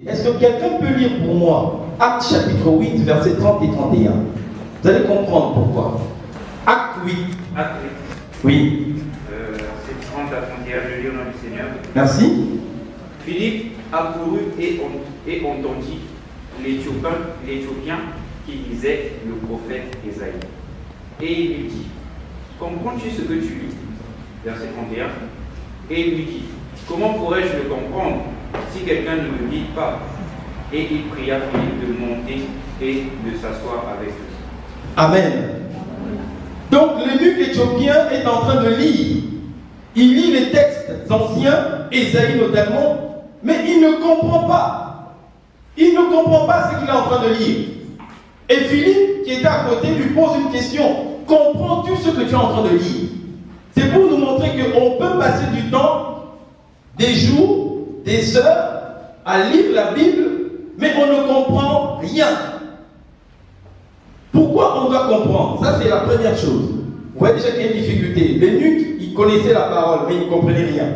Est-ce que quelqu'un peut lire pour moi Actes chapitre 8, versets 30 et 31? Vous allez comprendre pourquoi. Acte 8. Acte 8. Oui. C'est 30 à 31, je lis au nom du Seigneur. Merci. Philippe accourut et entendit l'Éthiopien qui lisait le prophète Ésaïe. Et il lui dit, comprends-tu ce que tu lis? Verset 31. Et il lui dit, comment pourrais-je le comprendre si quelqu'un ne me guide pas? Et il pria Philippe de monter et de s'asseoir avec eux. Amen. Donc l'eunuque éthiopien est en train de lire. Il lit les textes anciens, Ésaïe notamment, mais il ne comprend pas. Il ne comprend pas ce qu'il est en train de lire. Et Philippe, qui était à côté, lui pose une question. Comprends-tu ce que tu es en train de lire? C'est pour nous montrer qu'on peut passer du temps, des jours, des heures, à lire la Bible, mais on ne comprend rien. Pourquoi on doit comprendre? Ça, c'est la première chose. Vous voyez déjà qu'il y a une difficulté. L'eunuque, il connaissait la parole, mais il ne comprenait rien.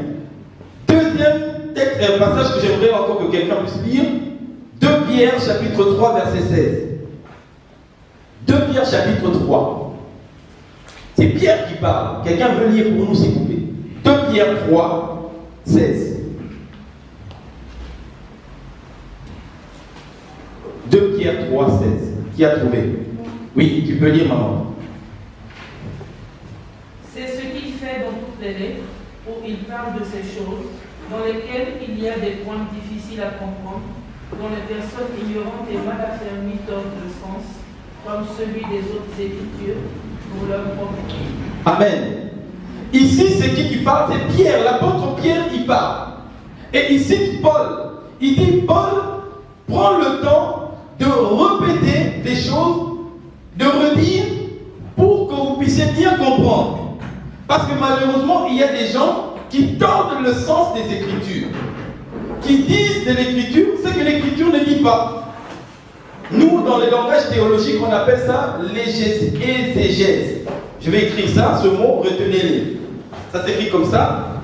Deuxième texte, passage que j'aimerais encore que quelqu'un puisse lire, 2 Pierre, chapitre 3, verset 16. 2 Pierre, chapitre 3. C'est Pierre qui parle. Quelqu'un veut lire pour nous, s'il vous plaît. 2 Pierre 3, 16. 2 Pierre 3, 16. Qui a trouvé? Oui, tu peux lire, maman. C'est ce qu'il fait dans toutes les lettres, où il parle de ces choses, dans lesquelles il y a des points difficiles à comprendre, dont les personnes ignorantes et mal affermies tordent le sens, comme celui des autres Écritures, pour leur propre. Amen. Ici, c'est qui parle? C'est Pierre, l'apôtre Pierre qui parle. Et il cite Paul. Il dit, Paul, prends le temps de répéter des choses, de redire, pour que vous puissiez bien comprendre. Parce que malheureusement, il y a des gens qui tordent le sens des Écritures, qui disent de l'Écriture ce que l'Écriture ne dit pas. Nous, dans les langages théologiques, on appelle ça l'exégèse. Je vais écrire ça, ce mot, retenez-le. Ça s'écrit comme ça.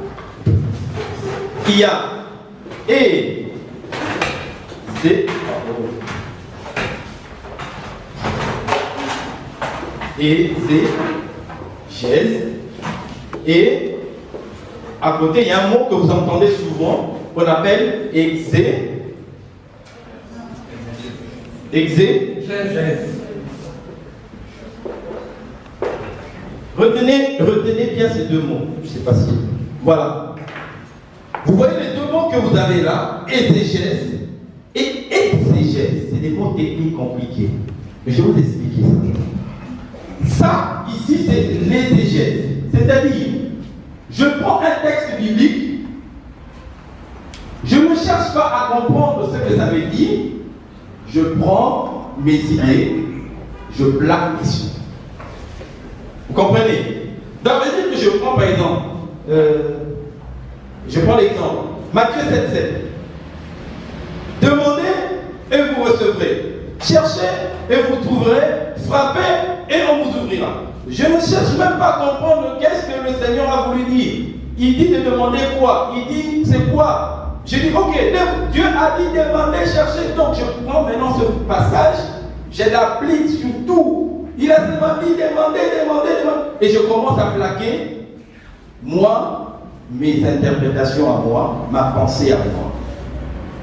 Il y a exégèse. Et à côté, il y a un mot que vous entendez souvent, qu'on appelle exégèse. Retenez bien ces deux mots. Je ne sais pas si. Voilà. Vous voyez les deux mots que vous avez là, exégèse et exégèse. C'est des mots techniques compliqués. Mais je vais vous expliquer ça. Ça, ici, c'est l'exégèse. C'est-à-dire, je prends un texte biblique, je ne cherche pas à comprendre ce que ça veut dire, je prends mes idées, je plaque dessus. Vous comprenez? Ça veut dire que je prends par exemple, je prends l'exemple, Matthieu 7,7. Demandez et vous recevrez. Cherchez et vous trouverez. Frappez et on vous ouvrira. Je ne cherche même pas à comprendre qu'est-ce que le Seigneur a voulu dire. Il dit de demander quoi? Il dit c'est quoi? Je dis ok, Dieu a dit demander, chercher. Donc je prends maintenant ce passage, je l'applique sur tout. Il a dit demander. Et je commence à plaquer, moi, mes interprétations à moi, ma pensée à moi.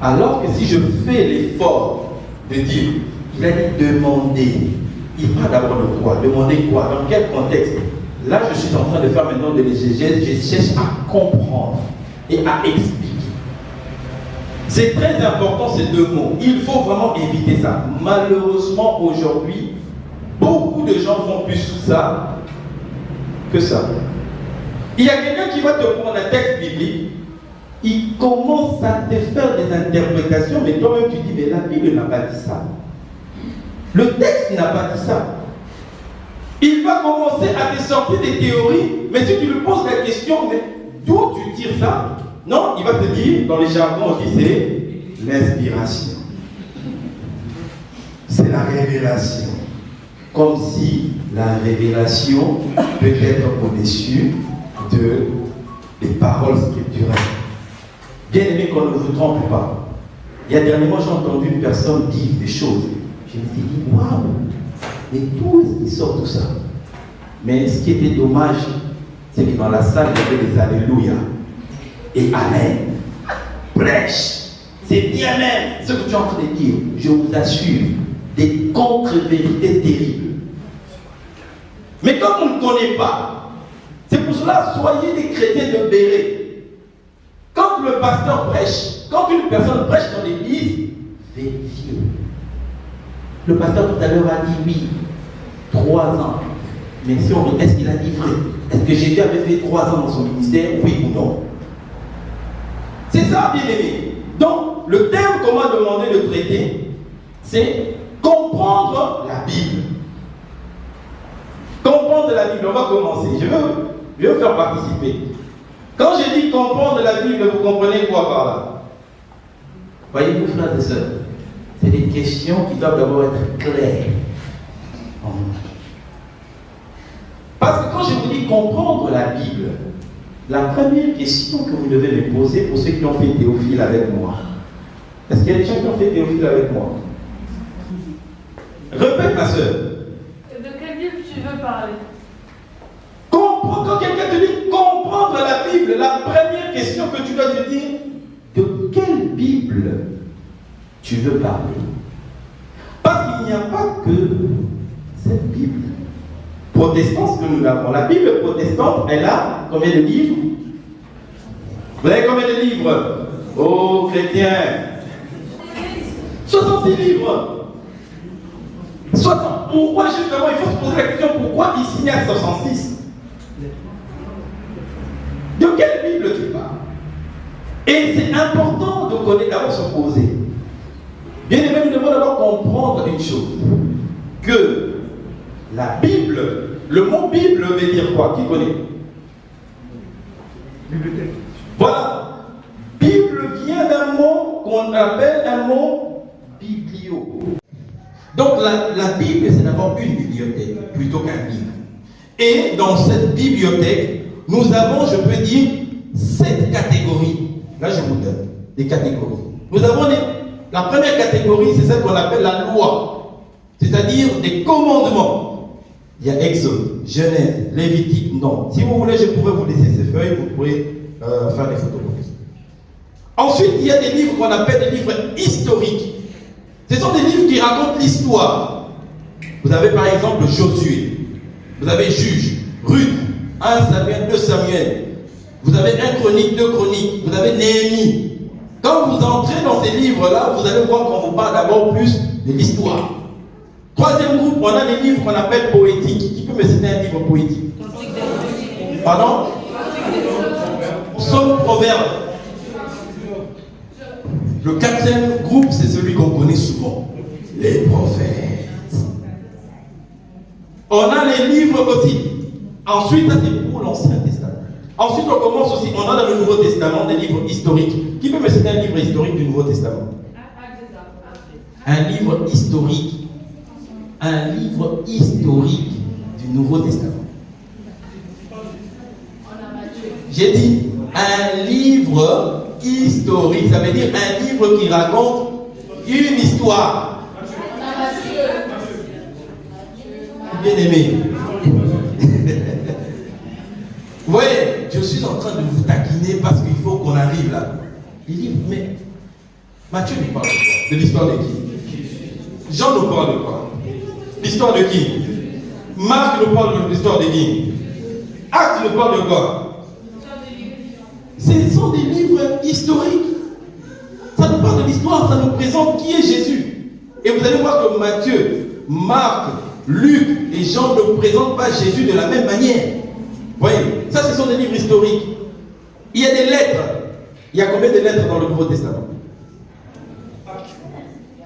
Alors que si je fais l'effort de dire, il a dit demander, il parle d'abord de quoi? Demander quoi? Dans quel contexte? Là, je suis en train de faire maintenant de l'exégèse, je cherche à comprendre et à expliquer. C'est très important ces deux mots. Il faut vraiment éviter ça. Malheureusement, aujourd'hui, beaucoup de gens font plus ça que ça. Il y a quelqu'un qui va te prendre un texte biblique, il commence à te faire des interprétations, mais toi-même tu dis, mais la Bible n'a pas dit ça. Le texte n'a pas dit ça. Il va commencer à te sortir des théories, mais si tu lui poses la question, mais d'où tu tires ça? Non, il va te dire, dans les jargons, on dit c'est l'inspiration. C'est la révélation. Comme si la révélation peut être au-dessus des paroles scripturales. Bien aimé, qu'on ne vous trompe pas. Il y a dernièrement, j'ai entendu une personne dire des choses. Je me suis dit, waouh, mais d'où est-ce qu'il sort tout ça? Mais ce qui était dommage, c'est que dans la salle, il y avait des alléluia et amen. Prêche. C'est bien même ce que tu es en train de dire. Je vous assure, des contre-vérités terribles. Mais quand on ne connaît pas, c'est pour cela, soyez des chrétiens de béret. Quand le pasteur prêche, quand une personne prêche dans l'église, vérifiez. Le pasteur tout à l'heure a dit oui, 3 ans. Mais si on veut, est-ce qu'il a dit vrai? Est-ce que Jésus avait fait 3 ans dans son ministère, oui ou non? C'est ça, bien aimé. Donc, le thème qu'on m'a demandé de traiter, c'est comprendre la Bible. Comprendre la Bible, on va commencer. Je veux faire participer. Quand je dis comprendre la Bible, vous comprenez quoi par là? Voyez-vous, frères et sœurs, c'est des questions qui doivent d'abord être claires. Parce que quand je vous dis comprendre la Bible, la première question que vous devez me poser pour ceux qui ont fait Théophile avec moi. Est-ce qu'il y a des gens qui ont fait Théophile avec moi? Répète, ma soeur. De quelle Bible tu veux parler? Quand quelqu'un te dit comprendre la Bible, la première question que tu dois te dire, de quelle Bible tu veux parler? Parce qu'il n'y a pas que cette Bible protestante que nous avons. La Bible protestante, elle a combien de livres? Vous avez combien de livres? Oh, chrétiens, 66 livres. 60. Pourquoi justement, il faut se poser la question, pourquoi ici il y a 66? De quelle Bible tu parles? Et c'est important de connaître, d'abord se poser. Bien aimé, nous devons d'abord comprendre une chose, que la Bible, le mot Bible veut dire quoi? Qui connaît? Bibliothèque. Voilà. Bible vient d'un mot qu'on appelle un mot biblio. Donc la Bible, c'est d'abord une bibliothèque plutôt qu'un livre. Et dans cette bibliothèque, nous avons, je peux dire, 7 catégories. Là, je vous donne des catégories. Nous avons la première catégorie, c'est celle qu'on appelle la loi, c'est-à-dire des commandements. Il y a Exode, Genèse, Lévitique, non. Si vous voulez, je pourrais vous laisser ces feuilles, vous pourrez faire des photocopies. Ensuite, il y a des livres qu'on appelle des livres historiques. Ce sont des livres qui racontent l'histoire. Vous avez par exemple Josué, vous avez Juge, Ruth, 1 Samuel, 2 Samuel, vous avez 1 Chronique, 2 Chroniques, vous avez Néhémie. Quand vous entrez dans ces livres-là, vous allez voir qu'on vous parle d'abord plus de l'histoire. Troisième groupe, on a des livres qu'on appelle poétiques. Qui peut me citer un livre poétique? Pardon? Psaume, Proverbe. Le 4e groupe, c'est celui qu'on connaît souvent. Les prophètes. On a les livres aussi. Ensuite, ça c'est pour l'Ancien Testament. Ensuite, on commence aussi, on a dans le Nouveau Testament des livres historiques. Qui peut me citer un livre historique du Nouveau Testament? Un livre historique. Un livre historique du Nouveau Testament. J'ai dit un livre historique. Ça veut dire un livre qui raconte une histoire. Bien aimé. Vous voyez, je suis en train de vous taquiner parce qu'il faut qu'on arrive là. Il dit, mais Matthieu nous parle de quoi? De l'histoire de qui? Jean nous parle de quoi? L'histoire de qui? Marc nous parle de l'histoire de qui? Actes nous parle de quoi? Ce sont des livres historiques. Ça nous parle de l'histoire, ça nous présente qui est Jésus. Et vous allez voir que Matthieu, Marc, Luc et Jean ne présentent pas Jésus de la même manière. Vous voyez, ça ce sont des livres historiques. Il y a des lettres. Il y a combien de lettres dans le Nouveau Testament?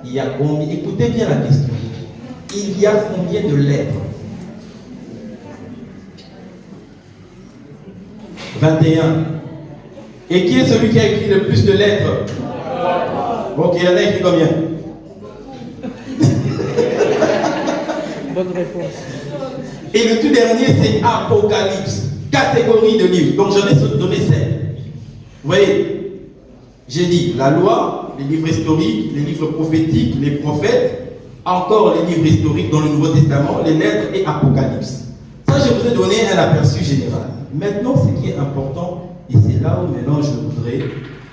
Il y a combien? Écoutez bien la question. Il y a combien de lettres? 21. Et qui est celui qui a écrit le plus de lettres? Ok, il y en a écrit combien? Bonne réponse. Et le tout dernier, c'est Apocalypse. Catégorie de livres. Donc j'en ai donné 7. Vous voyez, j'ai dit la loi, les livres historiques, les livres prophétiques, les prophètes, encore les livres historiques dans le Nouveau Testament, les lettres et Apocalypse. Ça, je vous ai donné un aperçu général. Maintenant, ce qui est important, et c'est là où maintenant je voudrais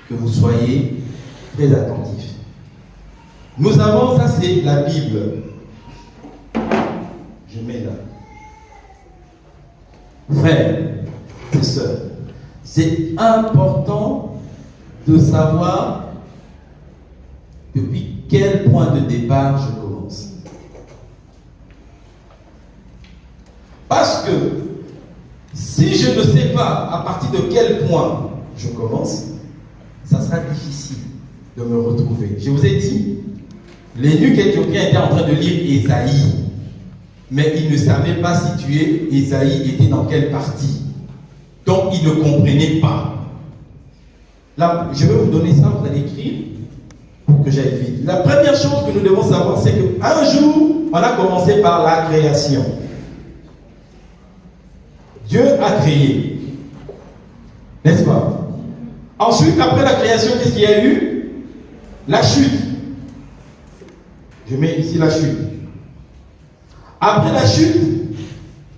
que vous soyez très attentifs. Nous avons, ça c'est la Bible. Je mets là. Frères et sœurs, c'est important de savoir depuis quel point de départ je commence. Parce que si je ne sais pas à partir de quel point je commence, ça sera difficile de me retrouver. Je vous ai dit, l'eunuque éthiopien était en train de lire Ésaïe, mais il ne savait pas situer Ésaïe était dans quelle partie. Donc il ne comprenait pas. Là, je vais vous donner ça, vous allez écrire pour que j'aille vite. La première chose que nous devons savoir, c'est qu'un jour, on a commencé par la création. Dieu a créé. N'est-ce pas? Ensuite, après la création, qu'est-ce qu'il y a eu? La chute. Je mets ici la chute. Après la chute,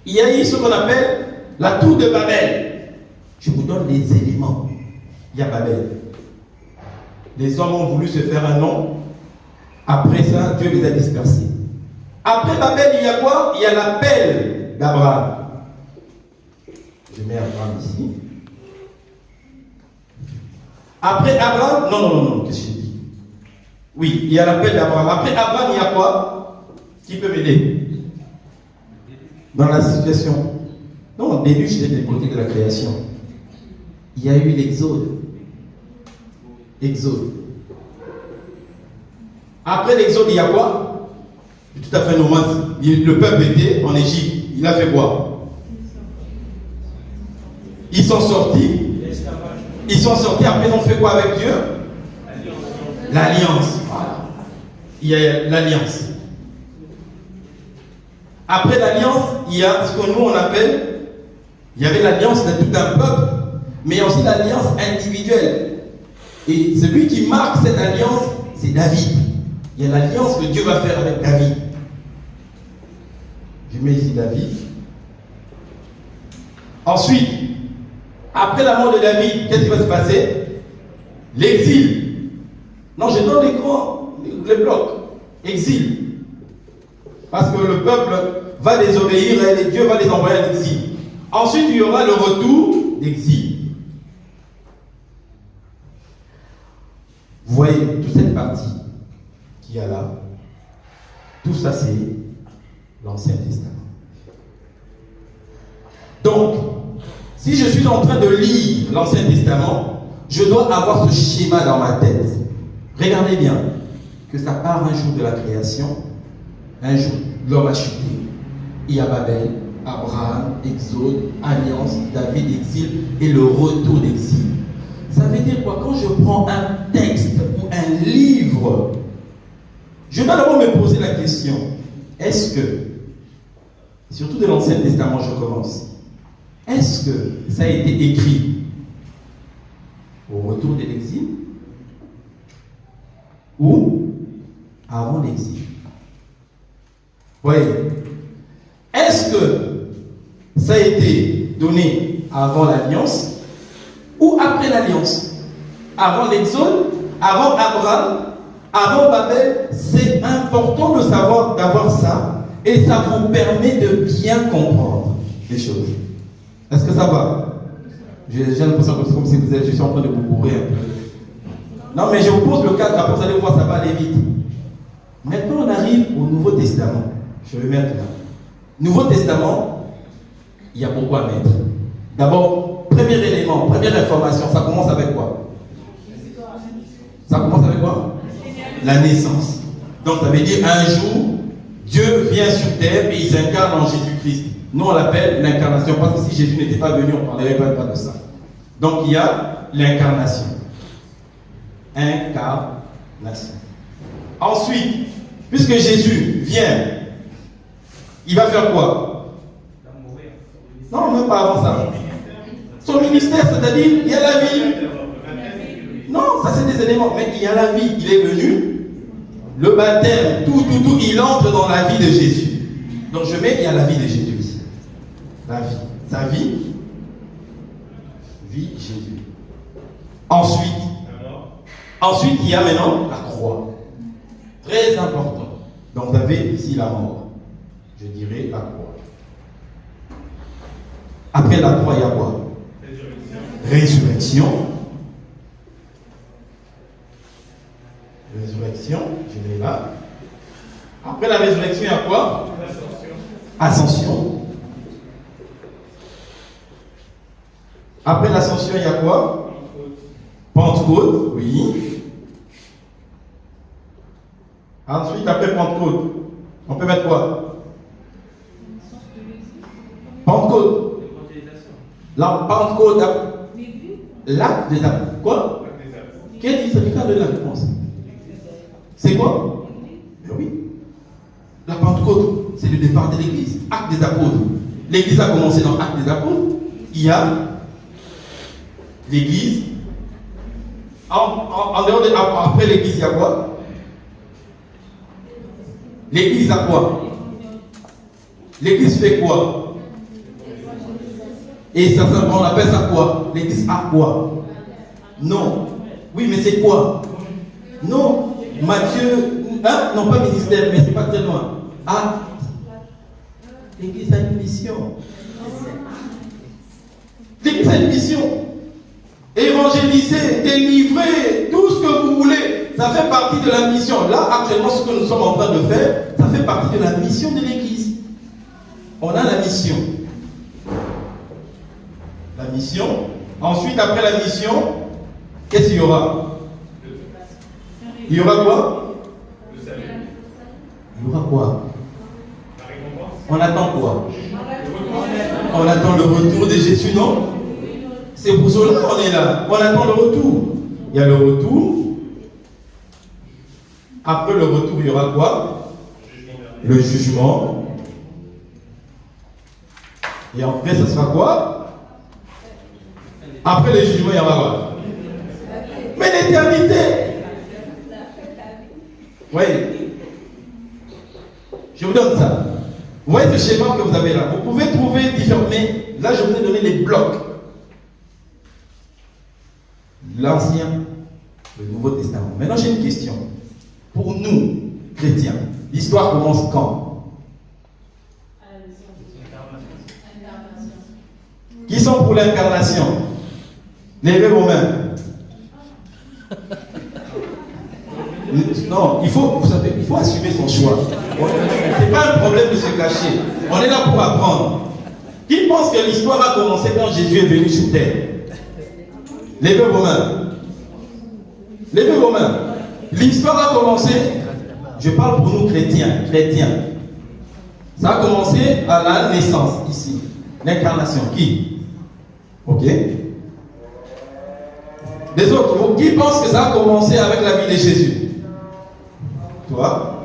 il y a eu ce qu'on appelle la tour de Babel. Je vous donne les éléments. Il y a Babel. Les hommes ont voulu se faire un nom. Après ça, Dieu les a dispersés. Après Babel, il y a quoi? Il y a l'appel d'Abraham. Je mets Abraham ici. Après Abraham, non, qu'est-ce que je dis? Oui, il y a l'appel d'Abraham. Après Abraham, il y a quoi? Qui peut m'aider? Dans la situation. Non, au début, j'étais du côté de la création. Il y a eu l'Exode. Exode. Après l'Exode, il y a quoi? C'est tout à fait normal. Le peuple était en Égypte. Il a fait quoi? Ils sont sortis. Ils sont sortis. Après, ils ont fait quoi avec Dieu? L'alliance. Voilà. Il y a l'alliance. Après l'alliance, il y a ce que nous on appelle, il y avait l'alliance de tout un peuple, mais il y a aussi l'alliance individuelle. Et celui qui marque cette alliance, c'est David. Il y a l'alliance que Dieu va faire avec David. Je mets ici David. Ensuite, après la mort de David, qu'est-ce qui va se passer? L'exil. Non, je donne les blocs. Exil. Parce que le peuple va désobéir et Dieu va les envoyer à l'exil. Ensuite, il y aura le retour d'exil. Vous voyez, toute cette partie qu'il y a là, tout ça c'est l'Ancien Testament. Donc, si je suis en train de lire l'Ancien Testament, je dois avoir ce schéma dans ma tête. Regardez bien, que ça part un jour de la création. Un jour, l'homme a chuté. Il y a Babel, Abraham, Exode, Alliance, David, exil et le retour d'exil. Ça veut dire quoi? Quand je prends un texte ou un livre, je dois d'abord me poser la question, est-ce que, surtout de l'Ancien Testament, je commence, est-ce que ça a été écrit au retour de l'exil ou avant l'exil? Voyez, est-ce que ça a été donné avant l'alliance ou après l'alliance? Avant l'Exode, avant Abraham, avant Babel? C'est important de savoir, d'avoir ça, et ça vous permet de bien comprendre les choses. Est-ce que ça va? J'ai l'impression que c'est comme si vous êtes juste en train de vous bourrer un peu. Non, mais je vous pose le cadre, après vous allez voir, ça va aller vite. Maintenant, on arrive au Nouveau Testament. Je vais mettre là. Nouveau Testament, il y a beaucoup à mettre. D'abord, premier élément, première information, ça commence avec quoi? Ça commence avec quoi? La naissance. Donc ça veut dire un jour, Dieu vient sur terre et il s'incarne en Jésus-Christ. Nous on l'appelle l'incarnation, parce que si Jésus n'était pas venu, on ne parlerait pas de ça. Donc il y a l'incarnation. Incarnation. Ensuite, puisque Jésus vient, il va faire quoi? Non, même pas avant ça. Son ministère, c'est-à-dire, il y a la vie. Non, ça c'est des éléments. mort, mais il y a la vie. Il est venu, le baptême, tout, il entre dans la vie de Jésus. Donc je mets, il y a la vie de Jésus ici. La vie. Sa vie, vie Jésus. Ensuite, il y a maintenant la croix. Très important. Donc vous avez ici la mort. Je dirais la croix. Après la croix, il y a quoi? Résurrection. Résurrection, je l'ai là. Après la résurrection, il y a quoi? Ascension. Après l'ascension, il y a quoi? Pentecôte, oui. Ensuite, après Pentecôte, on peut mettre quoi? Pentecôte. La Pentecôte, l'acte des apôtres. Quoi? Quel est le significat de la réponse? C'est quoi? Ben oui. La Pentecôte, c'est le départ de l'Église. Acte des apôtres. L'Église a commencé dans Acte des apôtres. Il y a l'Église. En dehors de, après l'Église, il y a quoi? L'Église a quoi? L'Église fait quoi? Et ça, on appelle ça quoi? L'Église a quoi? Non. Oui, mais c'est quoi? Non. Matthieu, hein? Non pas ministère, mais c'est pas très loin. Ah, l'Église a une mission. L'Église a une mission. Évangéliser, délivrer, tout ce que vous voulez, ça fait partie de la mission. Là, actuellement, ce que nous sommes en train de faire, ça fait partie de la mission de l'Église. On a la mission. La mission. Ensuite, après la mission, qu'est-ce qu'il y aura? Il y aura quoi? Il y aura quoi? On attend quoi? On attend le retour de Jésus, non? C'est pour cela qu'on est là. On attend le retour. Il y a le retour. Après le retour, il y aura quoi? Le jugement. Et après, ça sera quoi? Après le jugement, il y aura quoi? Mais l'éternité. Oui. Je vous donne ça. Vous voyez ce schéma que vous avez là. Vous pouvez trouver différents. Mais là, je vous ai donné les blocs. L'Ancien, le Nouveau Testament. Maintenant, j'ai une question. Pour nous, chrétiens, l'histoire commence quand? Qui sont pour l'incarnation? Levez vos mains. Non, il faut assumer son choix. Ce n'est pas un problème de se cacher. On est là pour apprendre. Qui pense que l'histoire a commencé quand Jésus est venu sur terre? Levez vos mains. Levez vos mains. L'histoire a commencé, je parle pour nous chrétiens. Ça a commencé à la naissance, ici. L'incarnation. Qui? Ok. Les autres, qui pensent que ça a commencé avec la vie de Jésus? Toi?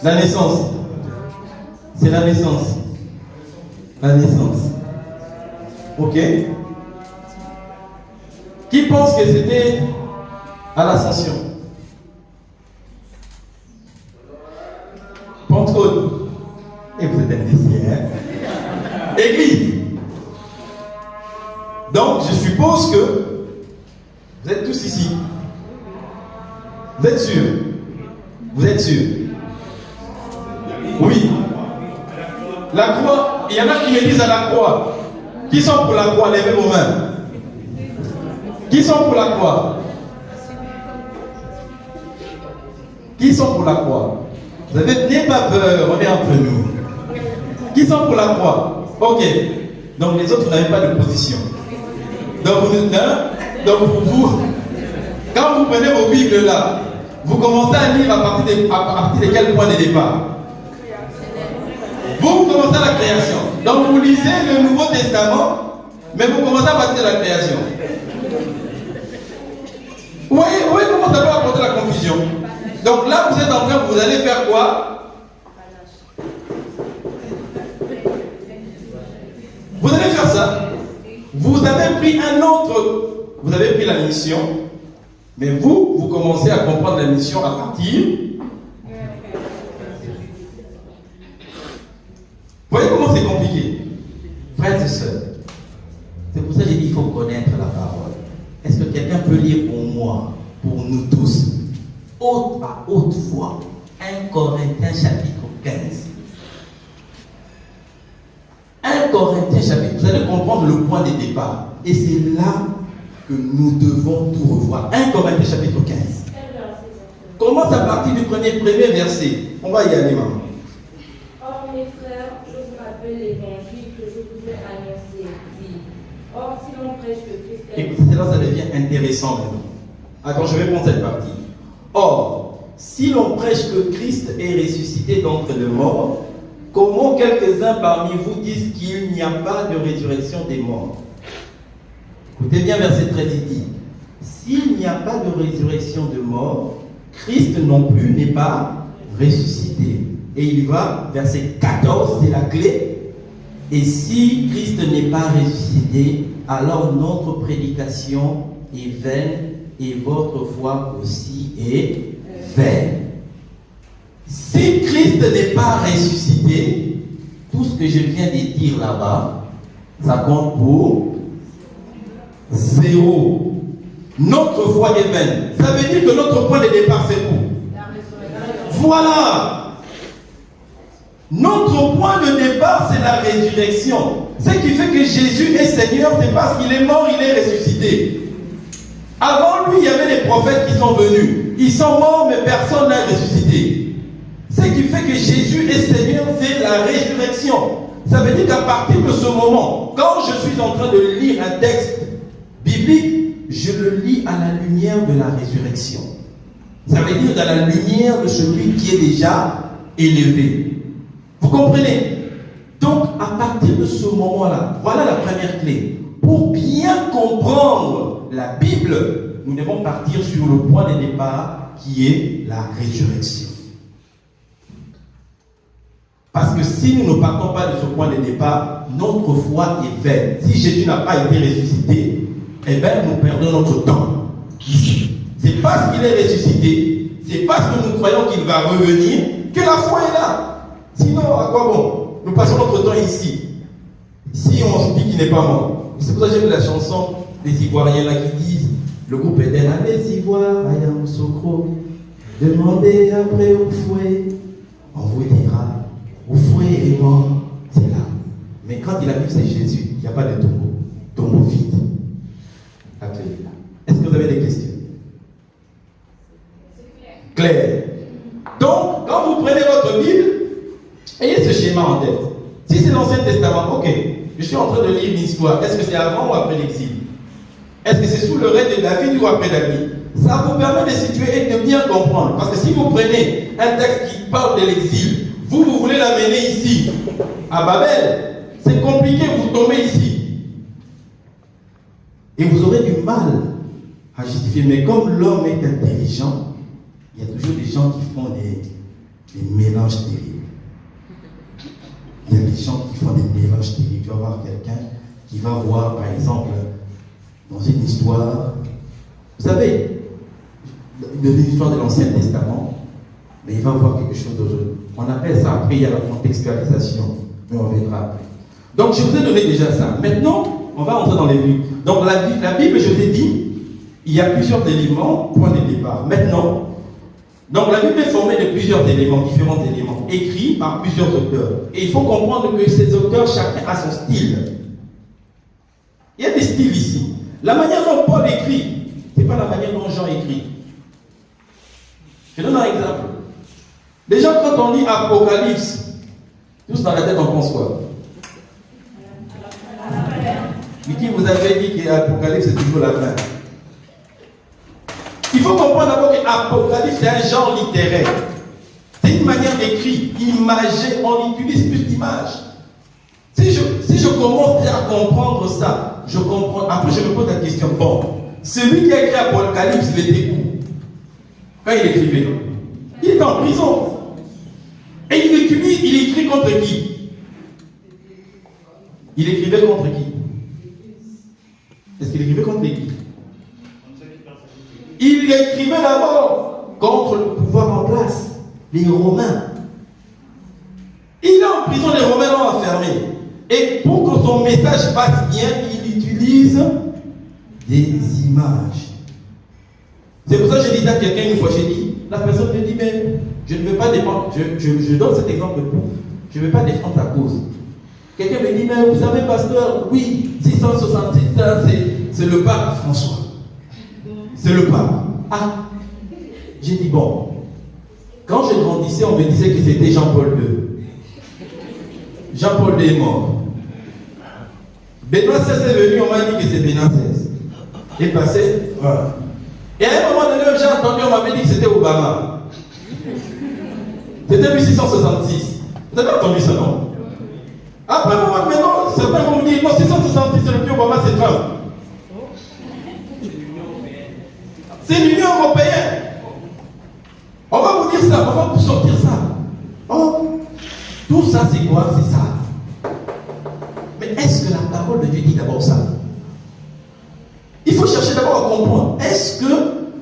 La naissance. C'est la naissance. La naissance. Ok. Qui pense que c'était à l'ascension? Pentecôte. Et vous êtes indécis, hein? Église. Donc, je suppose que vous êtes tous ici. Vous êtes sûrs? Vous êtes sûrs? Oui. La croix, il y en a qui me disent à la croix. Qui sont pour la croix? Levez vos mains. Qui sont pour la croix? Qui sont pour la croix? N'ayez pas peur, on est entre nous. Qui sont pour la croix? Ok. Donc les autres, vous n'avez pas de position. Donc vous, quand vous prenez vos Bibles là, vous commencez à lire à partir de quel point de départ? Vous commencez à la création. Donc vous lisez le Nouveau Testament, mais vous commencez à partir de la création. Vous voyez comment ça peut apporter la confusion? Donc là, vous êtes en train, vous allez faire quoi? Vous allez faire ça. Vous avez pris un autre, vous avez pris la mission, Mais vous commencez à comprendre la mission à partir. Vous voyez comment c'est compliqué? Frères et sœurs, c'est pour ça que j'ai dit qu'il faut connaître la parole. Est-ce que quelqu'un peut lire pour moi, pour nous tous, à haute voix, 1 Corinthiens chapitre 15? 1 Corinthiens chapitre, vous allez comprendre le point de départ. Et c'est là que nous devons tout revoir. 1 Corinthiens chapitre 15. Commence à partir du premier verset. On va y aller, maman. Or, mes frères, je vous rappelle l'évangile que je vous ai annoncé. Dit. Or, si l'on prêche que Christ est... Écoutez, là, ça devient intéressant maintenant. Attends, je vais prendre cette partie. Or, si l'on prêche que Christ est ressuscité d'entre les morts, comment quelques-uns parmi vous disent qu'il n'y a pas de résurrection des morts? Écoutez bien, verset 13, il dit, s'il n'y a pas de résurrection de morts, Christ non plus n'est pas ressuscité. Et il va, verset 14, c'est la clé. Et si Christ n'est pas ressuscité, alors notre prédication est vaine et votre foi aussi est vaine. Si Christ n'est pas ressuscité, tout ce que je viens de dire là-bas, ça compte pour 0. Notre foi est vaine. Ça veut dire que notre point de départ, c'est où? Voilà. Notre point de départ, c'est la résurrection. Ce qui fait que Jésus est Seigneur, c'est parce qu'il est mort, il est ressuscité. Avant lui, il y avait des prophètes qui sont venus. Ils sont morts, mais personne n'a ressuscité. Ce qui fait que Jésus est Seigneur, c'est la résurrection. Ça veut dire qu'à partir de ce moment, quand je suis en train de lire un texte biblique, je le lis à la lumière de la résurrection. Ça veut dire dans la lumière de celui qui est déjà élevé. Vous comprenez? Donc, à partir de ce moment-là, voilà la première clé. Pour bien comprendre la Bible, nous devons partir sur le point de départ qui est la résurrection. Parce que si nous ne partons pas de ce point de départ, notre foi est vaine. Si Jésus n'a pas été ressuscité, eh bien, nous perdons notre temps ici. C'est parce qu'il est ressuscité, c'est parce que nous croyons qu'il va revenir, que la foi est là. Sinon, à quoi bon? Nous passons notre temps ici. Si on se dit qu'il n'est pas mort. C'est pour ça que j'aime la chanson des Ivoiriens là qui disent, le groupe Eden, les Ivoires, Ayam Sokro, demandez après au fouet, on vous dira, au fouet est mort, c'est là. Mais quand il a vu c'est Jésus, il n'y a pas de tombeau, tombeau vide. Est-ce que vous avez des questions? Claire. Donc, quand vous prenez votre Bible, ayez ce schéma en tête. Si c'est l'Ancien Testament, ok, je suis en train de lire une histoire. Est-ce que c'est avant ou après l'exil? Est-ce que c'est sous le règne de David ou après David? Ça vous permet de situer et de bien comprendre. Parce que si vous prenez un texte qui parle de l'exil, vous voulez l'amener ici, à Babel, c'est compliqué, vous tombez ici. Et vous aurez du mal à justifier. Mais comme l'homme est intelligent, il y a toujours des gens qui font des mélanges terribles. Il y a des gens qui font des mélanges terribles. Tu vas voir quelqu'un qui va voir, par exemple, dans une histoire, vous savez, une histoire de l'Ancien Testament, mais il va voir quelque chose d'aujourd'hui. On appelle ça, après il y a la contextualisation, mais on verra après. Donc je vous ai donné déjà ça. Maintenant, on va entrer dans les livres. Donc la Bible, je vous ai dit, il y a plusieurs éléments, point de départ. Maintenant, donc la Bible est formée de plusieurs éléments, différents éléments, écrits par plusieurs auteurs. Et il faut comprendre que ces auteurs, chacun a son style. Il y a des styles ici. La manière dont Paul écrit, ce n'est pas la manière dont Jean écrit. Je donne un exemple. Déjà, quand on lit Apocalypse, tous dans la tête, on pense quoi? Mais qui vous avait dit que l'Apocalypse, c'est toujours la fin? Il faut comprendre d'abord que l'Apocalypse, c'est un genre littéraire. C'est une manière d'écrire, imagée, on utilise plus d'images. Si je commence à comprendre ça, je comprends. Après, je me pose la question, bon, celui qui a écrit Apocalypse, il était où? Quand il écrivait? Il est en prison. Et il écrit contre qui? Il écrivait contre qui? Est-ce qu'il écrivait contre qui? Il écrivait d'abord contre le pouvoir en place, les Romains. Il est en prison, les Romains l'ont enfermé. Et pour que son message passe bien, il utilise des images. C'est pour ça que je disais à quelqu'un une fois, j'ai dit, la personne me dit, mais je ne veux pas défendre, je donne cet exemple pour, je ne veux pas défendre sa cause. Quelqu'un me dit, mais vous savez, pasteur, oui, 666, c'est le pape François. C'est le pape. Ah, j'ai dit, bon, quand je grandissais, on me disait que c'était Jean-Paul II. Jean-Paul II est mort. Benoît XVI est venu, on m'a dit que c'est Benoît XVI. Il est passé, voilà. Et à un moment donné, j'ai entendu, on m'avait dit que c'était Obama. C'était 1666. Vous avez entendu ça, non? Après, maintenant, certains vont me dire, non, 666, c'est le plus Obama, c'est Trump. C'est l'Union européenne. On va vous dire ça, on va vous sortir ça. Oh, tout ça, c'est quoi? C'est ça. Mais est-ce que la parole de Dieu dit d'abord ça? Il faut chercher d'abord à comprendre. Est-ce que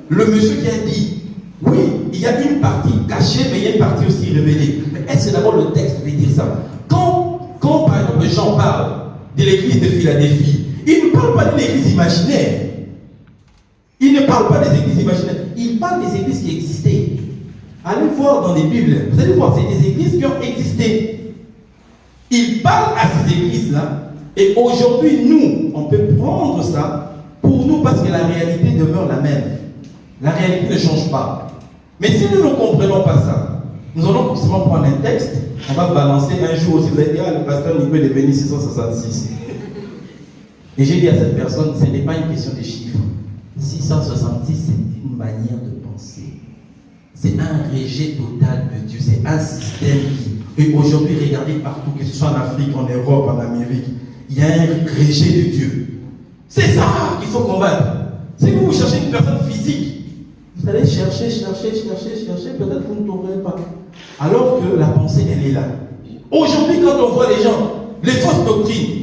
le monsieur qui a dit, oui, il y a une partie cachée, mais il y a une partie aussi révélée. Mais est-ce que d'abord le texte veut dire ça? Quand par exemple Jean parle de l'église de Philadelphie, il ne parle pas d'une église imaginaire. Il ne parle pas des églises imaginaires. Il parle des églises qui existaient. Allez voir dans les Bibles. Vous allez voir, c'est des églises qui ont existé. Il parle à ces églises-là. Et aujourd'hui, nous, on peut prendre ça pour nous parce que la réalité demeure la même. La réalité ne change pas. Mais si nous ne comprenons pas ça, nous allons forcément prendre un texte, on va balancer un jour aussi, vous allez dire, le pasteur Nico est venu 666. Et j'ai dit à cette personne, ce n'est pas une question de chiffres. 666, c'est une manière de penser. C'est un rejet total de Dieu. C'est un système qui... Et aujourd'hui, regardez partout, que ce soit en Afrique, en Europe, en Amérique, il y a un rejet de Dieu. C'est ça qu'il faut combattre. Si vous cherchez une personne physique, vous allez chercher, peut-être vous ne trouverez pas. Alors que la pensée, elle est là. Aujourd'hui, quand on voit les gens, les fausses doctrines,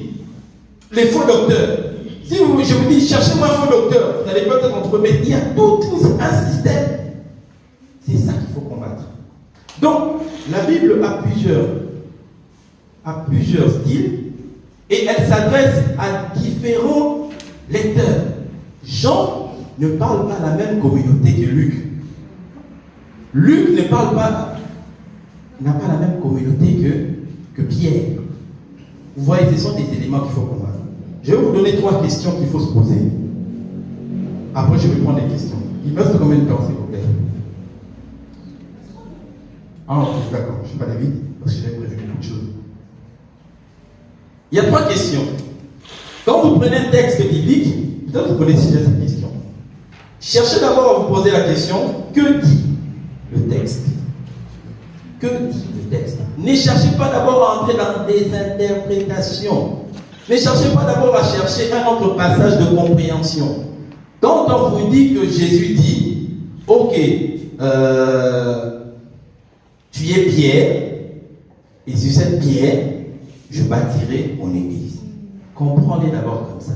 les faux docteurs, si je vous dis, cherchez-moi un faux docteur, vous n'allez peut-être en trouver, mais il y a tout un système. C'est ça qu'il faut combattre. Donc, la Bible a plusieurs styles, et elle s'adresse à différents lecteurs. Jean ne parle pas à la même communauté que Luc. Luc n'a pas la même communauté que Pierre. Vous voyez, ce sont des éléments qu'il faut combattre. Je vais vous donner 3 questions qu'il faut se poser. Après, je vais prendre des questions. Il reste combien de temps, s'il vous plaît? Ah, d'accord, je ne vais pas aller vite, parce que j'ai prévu beaucoup de choses. Il y a 3 questions. Quand vous prenez un texte biblique, peut-être vous connaissez déjà cette question. Cherchez d'abord à vous poser la question, que dit le texte? Que dit le texte? Ne cherchez pas d'abord à entrer dans des interprétations. Ne cherchez pas d'abord à chercher un autre passage de compréhension. Quand on vous dit que Jésus dit, ok, tu es Pierre, et sur cette pierre, je bâtirai mon église. Comprenez d'abord comme ça.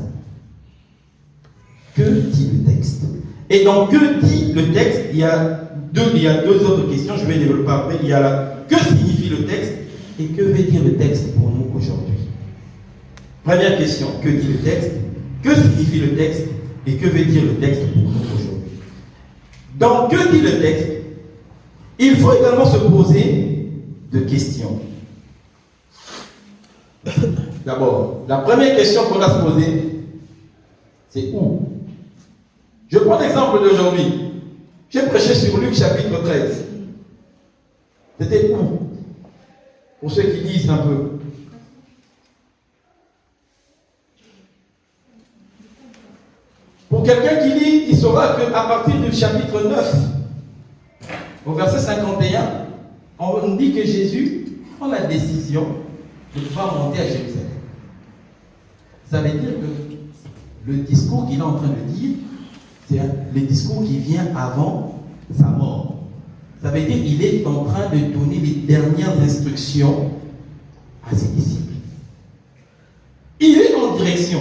Que dit le texte? Et donc, que dit le texte? Il y a deux autres questions, je vais les développer après. Il y a que signifie le texte et que veut dire le texte pour nous aujourd'hui? Première question, que dit le texte? Que signifie le texte? Et que veut dire le texte pour nous aujourd'hui? Donc, que dit le texte? Il faut également se poser deux questions. D'abord, la première question qu'on a se poser, c'est où? Je prends l'exemple d'aujourd'hui. J'ai prêché sur Luc chapitre 13. C'était où? Pour ceux qui lisent un peu. Pour quelqu'un qui lit, il saura qu'à partir du chapitre 9, au verset 51, on dit que Jésus prend la décision de pouvoir monter à Jérusalem. Ça veut dire que le discours qu'il est en train de dire, c'est le discours qui vient avant sa mort. Ça veut dire qu'il est en train de donner les dernières instructions à ses disciples. Il est en direction.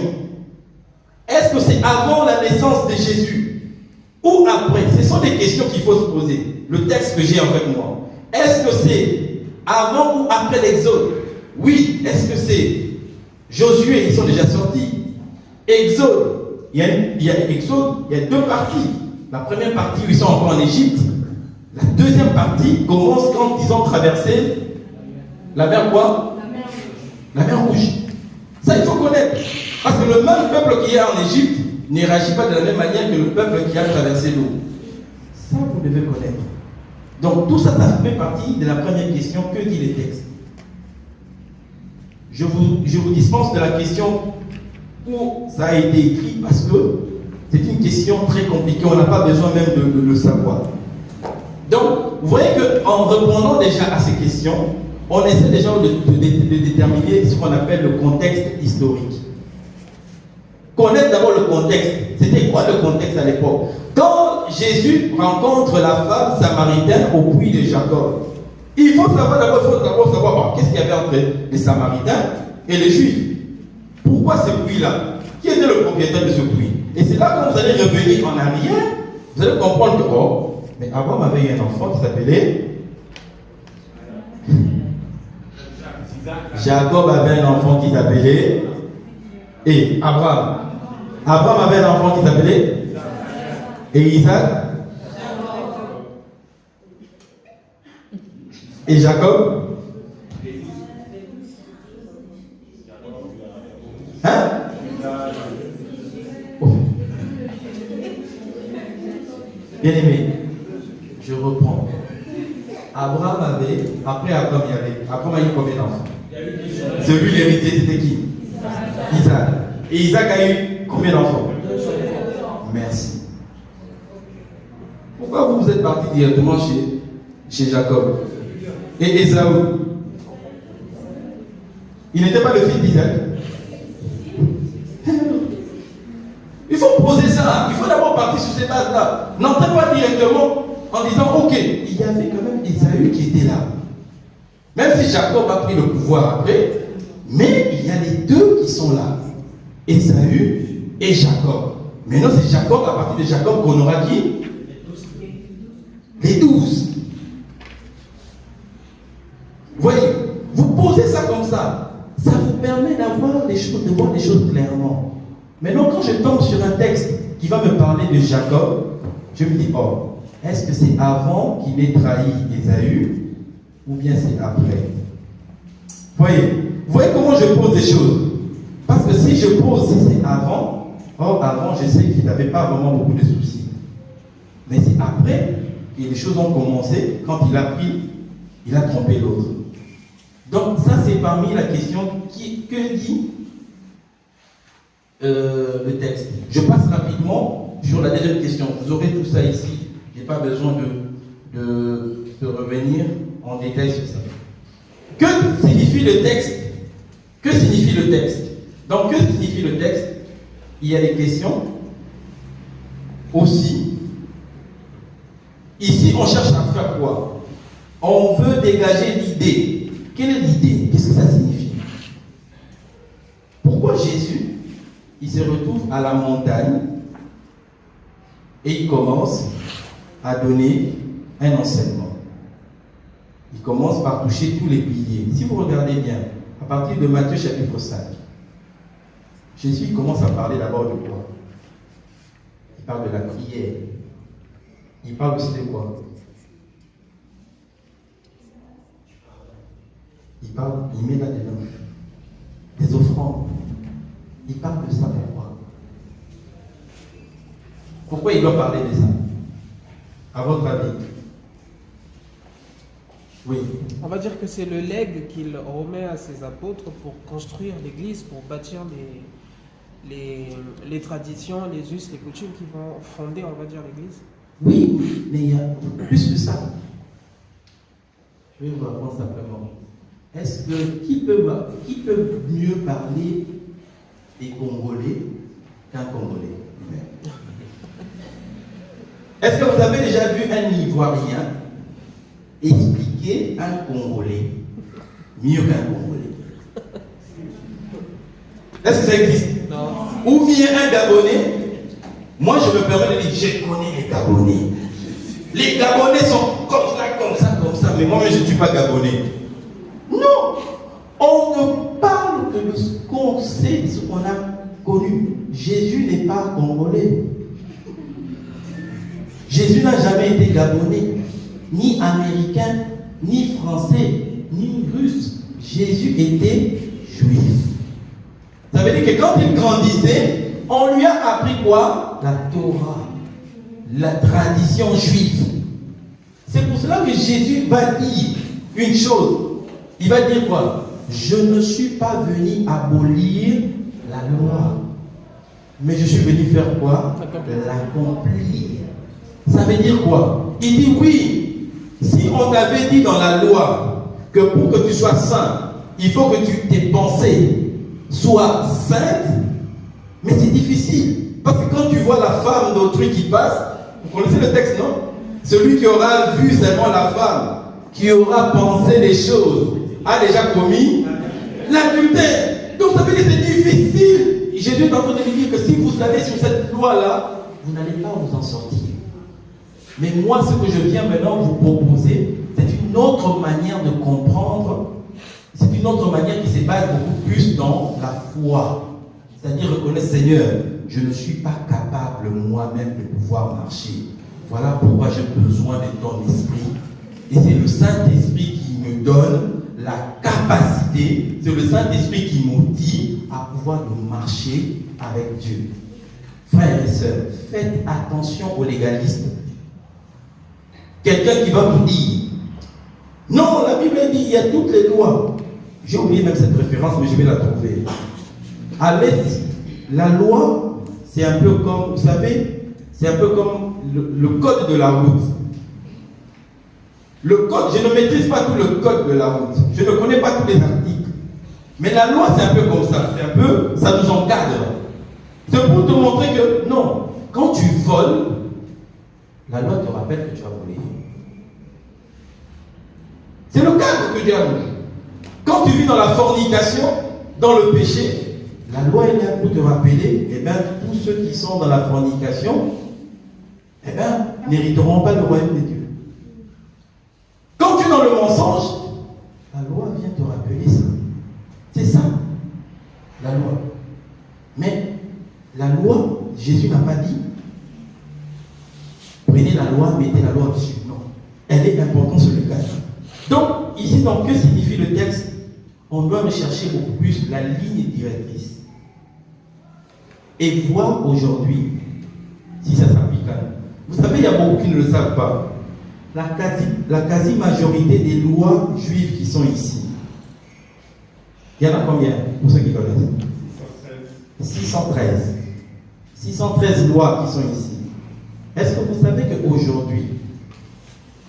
Est-ce que c'est avant la naissance de Jésus? Ou ou après? Ce sont des questions qu'il faut se poser. Le texte que j'ai avec moi, est-ce que c'est avant ou après l'Exode? Oui. Est-ce que c'est Josué? Ils sont déjà sortis. Exode, il y a Exode, il y a deux parties. La première partie où ils sont encore en Égypte. La deuxième partie commence quand ils ont traversé la mer quoi? La mer Rouge. Ça, il faut connaître. Parce que le même peuple qui est en Égypte ne réagit pas de la même manière que le peuple qui a traversé l'eau. Ça, vous devez connaître. Donc, tout ça, ça fait partie de la première question. Que dit les textes? Je vous dispense de la question où ça a été écrit parce que c'est une question très compliquée. On n'a pas besoin même de le savoir. Donc, vous voyez qu'en répondant déjà à ces questions, on essaie déjà de déterminer ce qu'on appelle le contexte historique. Connaître d'abord le contexte. C'était quoi le contexte à l'époque? Quand Jésus rencontre la femme samaritaine au puits de Jacob, il faut savoir qu'est-ce qu'il y avait entre les Samaritains et les Juifs. Pourquoi ce puits-là? Qui était le propriétaire de ce puits? Et c'est là que vous allez revenir en arrière, vous allez comprendre que, mais Abraham avait eu un enfant qui s'appelait Jacob avait un enfant qui s'appelait et Abraham avait un enfant qui s'appelait et Isaac et Jacob. Hein? Oh. Bien aimé, je reprends. Abraham avait, après Abraham a eu combien d'enfants? Celui l'héritier c'était qui? Isaac. Et Isaac a eu combien d'enfants? Merci. Pourquoi vous êtes parti directement chez Jacob? Et Ésaü? Il n'était pas le fils d'Isaac? Il faut poser ça. Il faut d'abord partir sur ces bases-là. N'entrez pas directement en disant, ok, il y avait quand même Ésaü qui était là. Même si Jacob a pris le pouvoir après, mais il y a les deux qui sont là. Ésaü et Jacob. Maintenant, c'est Jacob, à partir de Jacob, qu'on aura qui? Les 12. Vous voyez, vous posez ça comme ça. Ça vous permet d'avoir les choses, de voir les choses clairement. Maintenant, quand je tombe sur un texte qui va me parler de Jacob, je me dis, est-ce que c'est avant qu'il ait trahi Ésaü ou bien c'est après? Vous voyez comment je pose les choses? Parce que si je pose, si c'est avant, avant je sais qu'il n'avait pas vraiment beaucoup de soucis. Mais c'est après que les choses ont commencé, quand il a trompé l'autre. Donc ça c'est parmi la question que dit le texte. Je passe rapidement sur la deuxième question. Vous aurez tout ça ici. Je n'ai pas besoin de revenir en détail sur ça. Que signifie le texte? Que signifie le texte? Donc, que signifie le texte? Il y a des questions. Aussi, ici, on cherche à faire quoi? On veut dégager l'idée. Quelle est l'idée? Qu'est-ce que ça signifie? Pourquoi Jésus, il se retrouve à la montagne et il commence à donner un enseignement? Il commence par toucher tous les piliers. Si vous regardez bien, à partir de Matthieu chapitre 5, Jésus commence à parler d'abord de quoi? Il parle de la prière. Il parle aussi de quoi? Il met là-dedans des offrandes. Il parle de ça pourquoi? Pourquoi il doit parler de ça? À votre avis? Oui. On va dire que c'est le legs qu'il remet à ses apôtres pour construire l'église, pour bâtir les traditions, les us, les coutumes qui vont fonder, on va dire, l'église. Oui, mais il y a plus que ça. Je vais vous répondre simplement. Est-ce que qui peut mieux parler des Congolais qu'un Congolais? Est-ce que vous avez déjà vu un Ivoirien expliquer un Congolais mieux qu'un Congolais? Est-ce que ça existe? Non. Ou bien un Gabonais Moi, je me permets de dire, je connais les Gabonais. Les Gabonais sont comme ça, comme ça, comme ça. Mais moi, je ne suis pas Gabonais. Non. On ne parle que de ce qu'on sait, de ce qu'on a connu. Jésus n'est pas congolais. Jésus n'a jamais été Gabonais, ni américain, ni français, ni russe. Jésus était juif. Ça veut dire que quand il grandissait, on lui a appris quoi? La Torah, la tradition juive. C'est pour cela que Jésus va dire une chose. Il va dire quoi? Je ne suis pas venu abolir la loi, mais je suis venu faire quoi? L'accomplir. Ça veut dire quoi? Il dit oui, si on t'avait dit dans la loi que pour que tu sois saint, il faut que tes pensées soient saintes, mais c'est difficile. Parce que quand tu vois la femme d'autrui qui passe, vous connaissez le texte, non? Celui qui aura vu seulement la femme, qui aura pensé les choses, a déjà commis l'adultère. Donc ça veut dire que c'est difficile. Jésus est en train de lui dire que si vous allez sur cette loi-là, vous n'allez pas vous en sortir. Mais moi, ce que je viens maintenant vous proposer, c'est une autre manière de comprendre. C'est une autre manière qui se base beaucoup plus dans la foi. C'est-à-dire reconnaître, Seigneur, je ne suis pas capable moi-même de pouvoir marcher. Voilà pourquoi j'ai besoin de ton esprit. Et c'est le Saint-Esprit qui me donne la capacité, c'est le Saint-Esprit qui me motive à pouvoir marcher avec Dieu. Frères et sœurs, faites attention aux légalistes. Quelqu'un qui va vous dire, non, la Bible dit, il y a toutes les lois. J'ai oublié même cette référence, mais je vais la trouver. À l'Est, la loi, c'est un peu comme, vous savez, c'est un peu comme le code de la route. Le code, je ne maîtrise pas tout le code de la route. Je ne connais pas tous les articles. Mais la loi, c'est un peu comme ça. C'est un peu, ça nous encadre. C'est pour te montrer que, non, quand tu voles, la loi te rappelle que tu as volé. C'est le cadre que Dieu a mis. Quand tu vis dans la fornication, dans le péché, la loi est là pour te rappeler, eh bien, tous ceux qui sont dans la fornication, eh bien, n'hériteront pas le royaume de Dieu. Quand tu es dans le mensonge, la loi vient te rappeler ça. C'est ça, la loi. Mais la loi, Jésus n'a pas dit, prenez la loi, mettez la loi dessus. Non. Elle est importante sur le cadre. Donc, ici, donc, que signifie le texte? On doit rechercher beaucoup plus la ligne directrice. Et voir aujourd'hui si ça s'applique à nous. Vous savez, il y a beaucoup qui ne le savent pas. La quasi-majorité des lois juives qui sont ici, il y en a combien, pour ceux qui connaissent? 613. 613 lois qui sont ici. Est-ce que vous savez qu'aujourd'hui,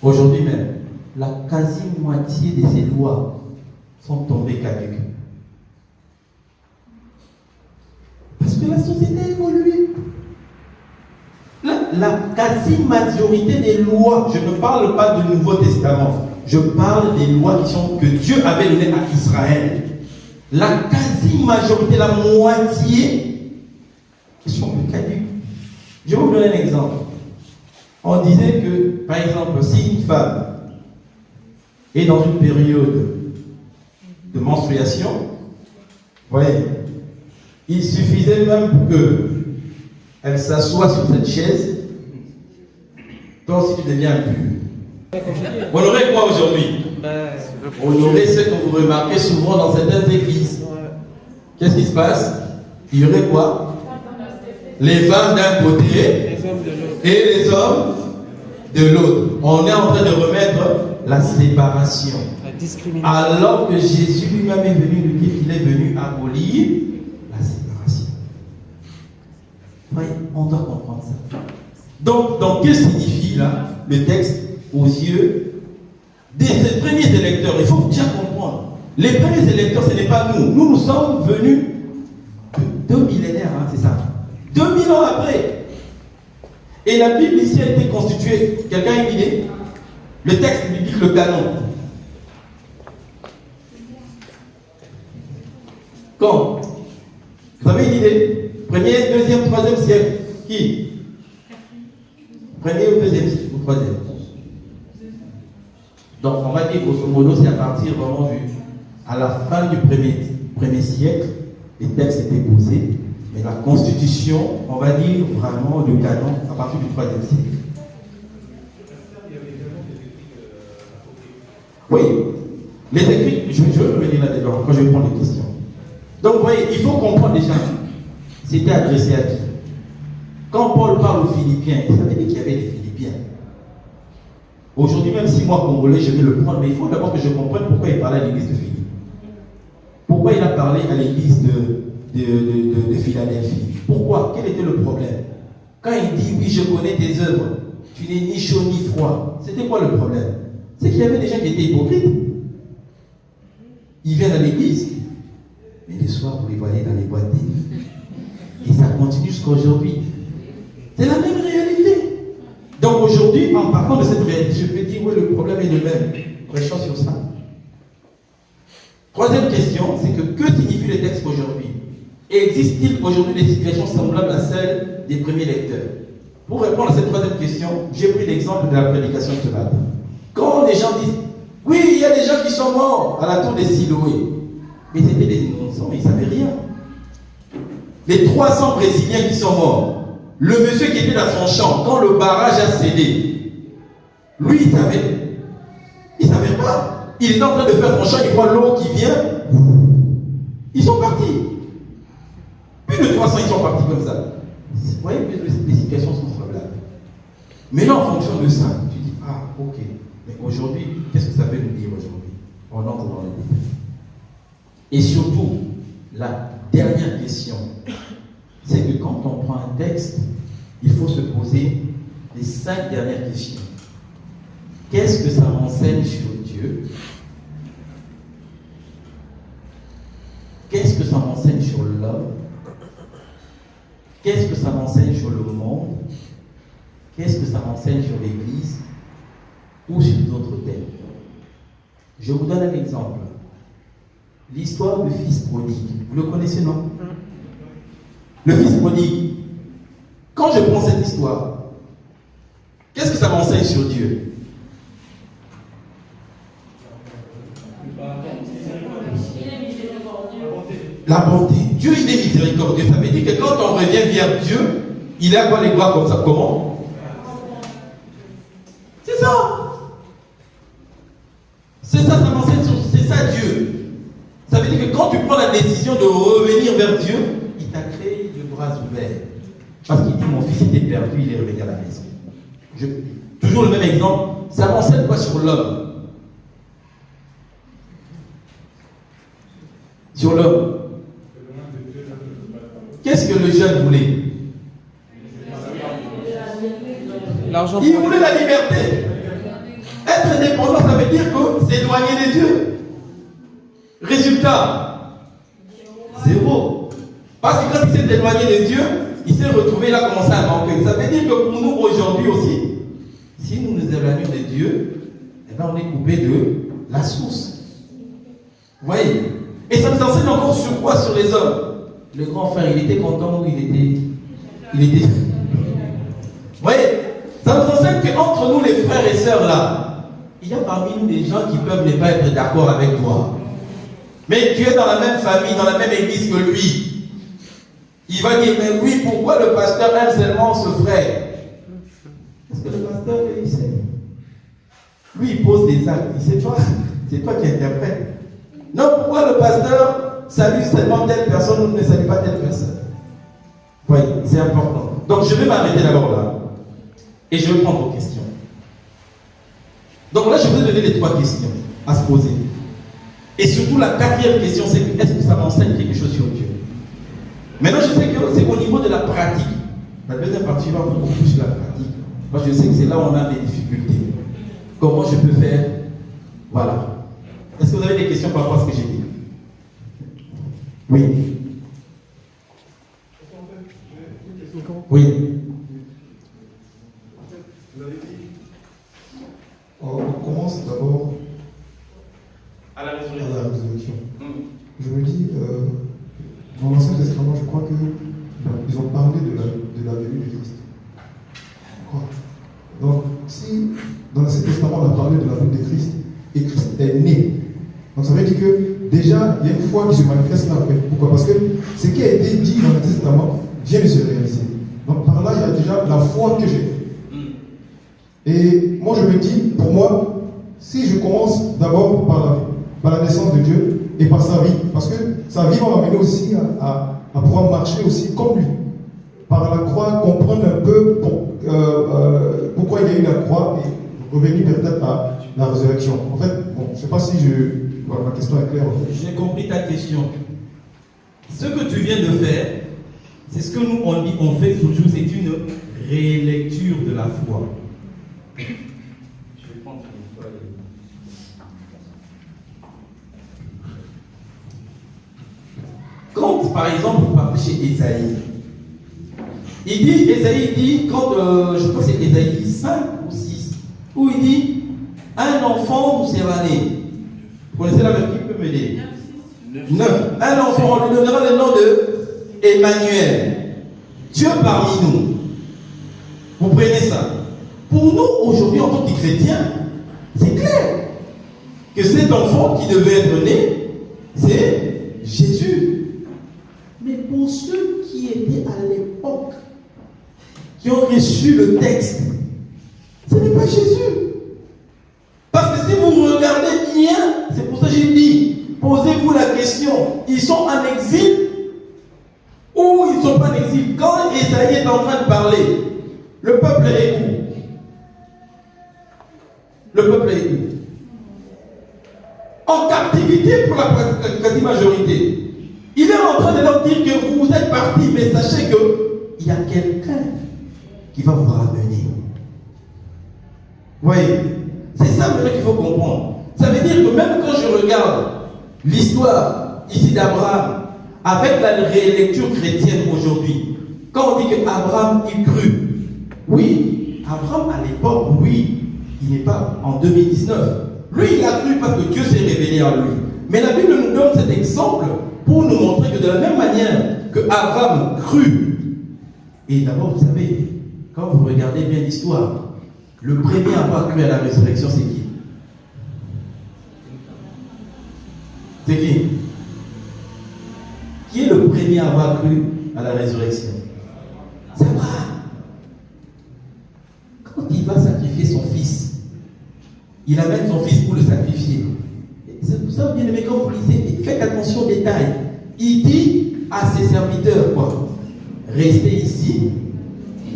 aujourd'hui même, la quasi-moitié de ces lois sont tombées caduques? Parce que la société a évolué. La quasi-majorité des lois, je ne parle pas du Nouveau Testament, je parle des lois que Dieu avait données à Israël. La quasi-majorité, la moitié, sont caduques. Je vais vous donner un exemple. On disait que, par exemple, si une femme est dans une période de menstruation, voyez, il suffisait même qu'elle s'assoie sur cette chaise. Toi aussi tu deviens impur. On aurait quoi aujourd'hui? On aurait ce que vous remarquez souvent dans certaines églises. Qu'est-ce qui se passe? Il y aurait quoi? Les femmes d'un côté et les hommes de l'autre. On est en train de remettre la séparation. La discrimination. Alors que Jésus lui-même est venu nous dire qu'il est venu abolir la séparation. Voyez, on doit comprendre ça. Donc, que signifie là le texte aux yeux des premiers électeurs? Il faut bien comprendre. Les premiers électeurs, ce n'est pas nous. Nous sommes venus de 2 millénaires, hein, c'est ça. 2000 ans après. Et la Bible ici a été constituée. Quelqu'un a une idée? Le texte biblique, le canon. Quand? Vous avez une idée? 1er, 2e, 3e siècle. Qui? Premier ou deuxième cycle, ou troisième? Donc on va dire grosso modo, c'est à partir vraiment à la fin du premier siècle, les textes étaient posés, mais la constitution, on va dire vraiment le canon à partir du 3e siècle. Oui, les écrits, je vais revenir là-dedans quand je vais prendre les questions. Donc vous voyez, il faut comprendre déjà, c'était adressé à qui? Quand Paul parle aux Philippiens, il savait qu'il y avait des Philippiens. Aujourd'hui, même si moi, Congolais, je vais le prendre, mais il faut d'abord que je comprenne pourquoi il parlait à l'église de Philippe. Pourquoi il a parlé à l'église de Philadelphie? Pourquoi? Quel était le problème? Quand il dit, oui, je connais tes œuvres, tu n'es ni chaud ni froid, c'était quoi le problème? C'est qu'il y avait des gens qui étaient hypocrites. Ils viennent à l'église, mais le soir, vous les voyez dans les boîtes de nuit. Et ça continue jusqu'à aujourd'hui. C'est la même réalité. Donc aujourd'hui, en parlant de cette réalité, je peux dire, oui, le problème est le même. Restons sur ça. Troisième question, c'est que signifient les textes aujourd'hui? Existe-t-il aujourd'hui des situations semblables à celles des premiers lecteurs? Pour répondre à cette troisième question, j'ai pris l'exemple de la prédication de ce matin. Quand les gens disent, oui, il y a des gens qui sont morts à la tour des Siloé, mais c'était des innocents, mais ils ne savaient rien. Les 300 Brésiliens qui sont morts, le monsieur qui était dans son champ, quand le barrage a cédé, lui, il savait. Il ne savait pas. Il est en train de faire son champ, il voit l'eau qui vient. Ils sont partis. Plus de 300, ils sont partis comme ça. Vous voyez que les situations sont semblables. Mais là, en fonction de ça, tu dis, ah, ok. Mais aujourd'hui, qu'est-ce que ça veut nous dire aujourd'hui? On entre dans les détails. Et surtout, la dernière question, c'est que quand on prend un texte, il faut se poser les 5 dernières questions. Qu'est-ce que ça m'enseigne sur Dieu? Qu'est-ce que ça m'enseigne sur l'homme? Qu'est-ce que ça m'enseigne sur le monde? Qu'est-ce que ça m'enseigne sur l'Église? Ou sur d'autres thèmes? Je vous donne un exemple. L'histoire du fils prodigue. Vous le connaissez, non? Le fils prodigue. Quand je prends cette histoire, qu'est-ce que ça m'enseigne sur Dieu? La bonté. Dieu, il est miséricordieux. Ça veut dire que quand on revient vers Dieu, il a quoi les bras comme ça? Comment? C'est ça. C'est ça, ça m'enseigne sur... C'est ça Dieu. Ça veut dire que quand tu prends la décision de revenir vers Dieu, il t'a créé de bras ouverts. Parce qu'il dit, mon fils était perdu, il est revenu à la maison. Toujours le même exemple. Ça m'enseigne quoi sur l'homme? Sur l'homme. Qu'est-ce que le jeune voulait? L'argent. Il voulait la liberté. Être indépendant, ça veut dire que s'éloigner de Dieu. Résultat, zéro. Parce que quand il s'est éloigné de Dieu, il s'est retrouvé, il a commencé à manquer. Ça veut dire que pour nous aujourd'hui aussi, si nous nous éloignons de Dieu, eh bien on est coupé de la source. Vous voyez? Et ça nous enseigne encore sur quoi? Sur les hommes. Le grand frère, il était content ou il était... Vous voyez? Ça nous enseigne qu'entre nous, les frères et sœurs là, il y a parmi nous des gens qui peuvent ne pas être d'accord avec toi. Mais tu es dans la même famille, dans la même église que lui. Il va dire, mais oui, pourquoi le pasteur aime seulement ce frère? Parce que le pasteur, il sait. Lui, il pose des actes, il ne sait pas. C'est toi qui interprètes. Non, pourquoi le pasteur salue seulement telle personne ou ne salue pas telle personne? Oui, c'est important. Donc, je vais m'arrêter d'abord là. Et je vais prendre vos questions. Donc là, je vais donner les 3 questions à se poser. Et surtout, la 4e question, c'est que est-ce que ça m'enseigne quelque chose sur Dieu? Maintenant, je sais que c'est au niveau de la pratique. La deuxième partie va beaucoup plus sur la pratique. Moi, je sais que c'est là où on a des difficultés. Comment je peux faire? Voilà. Est-ce que vous avez des questions par rapport à ce que j'ai dit? Oui. Oui. On commence d'abord À la résurrection. Je me dis, dans l'Ancien Testament, je crois qu'ils ont parlé de la venue du Christ. Quoi? parler de la vie de Christ, et Christ est né. Donc ça veut dire que déjà, il y a une foi qui se manifeste là. Pourquoi? Parce que ce qui a été dit dans l'Ancien Testament vient de se réaliser. Donc par là, il y a déjà la foi que j'ai. Et moi je me dis, pour moi, si je commence d'abord par la naissance de Dieu et par sa vie, parce que sa vie va m'amener aussi à pouvoir marcher aussi comme lui. Par la croix, comprendre un peu pourquoi il y a eu la croix et revenir peut-être à la résurrection. En fait, bon, je ne sais pas si voilà, ma question est claire. J'ai compris ta question. Ce que tu viens de faire, c'est ce que nous on fait toujours, c'est une rélecture de la foi. Je vais prendre une feuille. Quand, par exemple, vous partez chez Ésaïe, Ésaïe dit, quand, je crois que c'est Ésaïe 5 ou 6, où il dit, un enfant nous sera né. Vous connaissez la version qui peut m'aider? 9. Un enfant, on lui donnera le nom de Emmanuel. Dieu parmi nous. Vous prenez ça. Pour nous, aujourd'hui, en tant que chrétiens, c'est clair que cet enfant qui devait être né, c'est Jésus. Mais pour ceux qui étaient à l'époque, qui ont reçu le texte, ce n'est pas Jésus. Parce que si vous regardez bien, c'est pour ça que j'ai dit, posez-vous la question, ils sont en exil ou ils ne sont pas en exil? Quand Ésaïe est en train de parler, le peuple est où? Le peuple est où? En captivité pour la quasi-majorité. Il est en train de leur dire que vous êtes partis, mais sachez qu'il y a quelqu'un qui va vous ramener. Vous voyez? C'est ça maintenant qu'il faut comprendre. Ça veut dire que même quand je regarde l'histoire ici d'Abraham, avec la rélecture chrétienne aujourd'hui, quand on dit qu'Abraham il crut, oui, Abraham à l'époque, oui, il n'est pas en 2019. Lui, il a cru parce que Dieu s'est révélé à lui. Mais la Bible nous donne cet exemple pour nous montrer que de la même manière que Abraham crut, et d'abord, vous savez, quand vous regardez bien l'histoire, le premier à avoir cru à la résurrection, c'est qui? C'est qui? Qui est le premier à avoir cru à la résurrection? C'est Abraham. Quand il va sacrifier son fils, il amène son fils pour le sacrifier. C'est pour ça, bien aimé, quand vous lisez, faites attention aux détails. Il dit à ses serviteurs, quoi? Restez ici,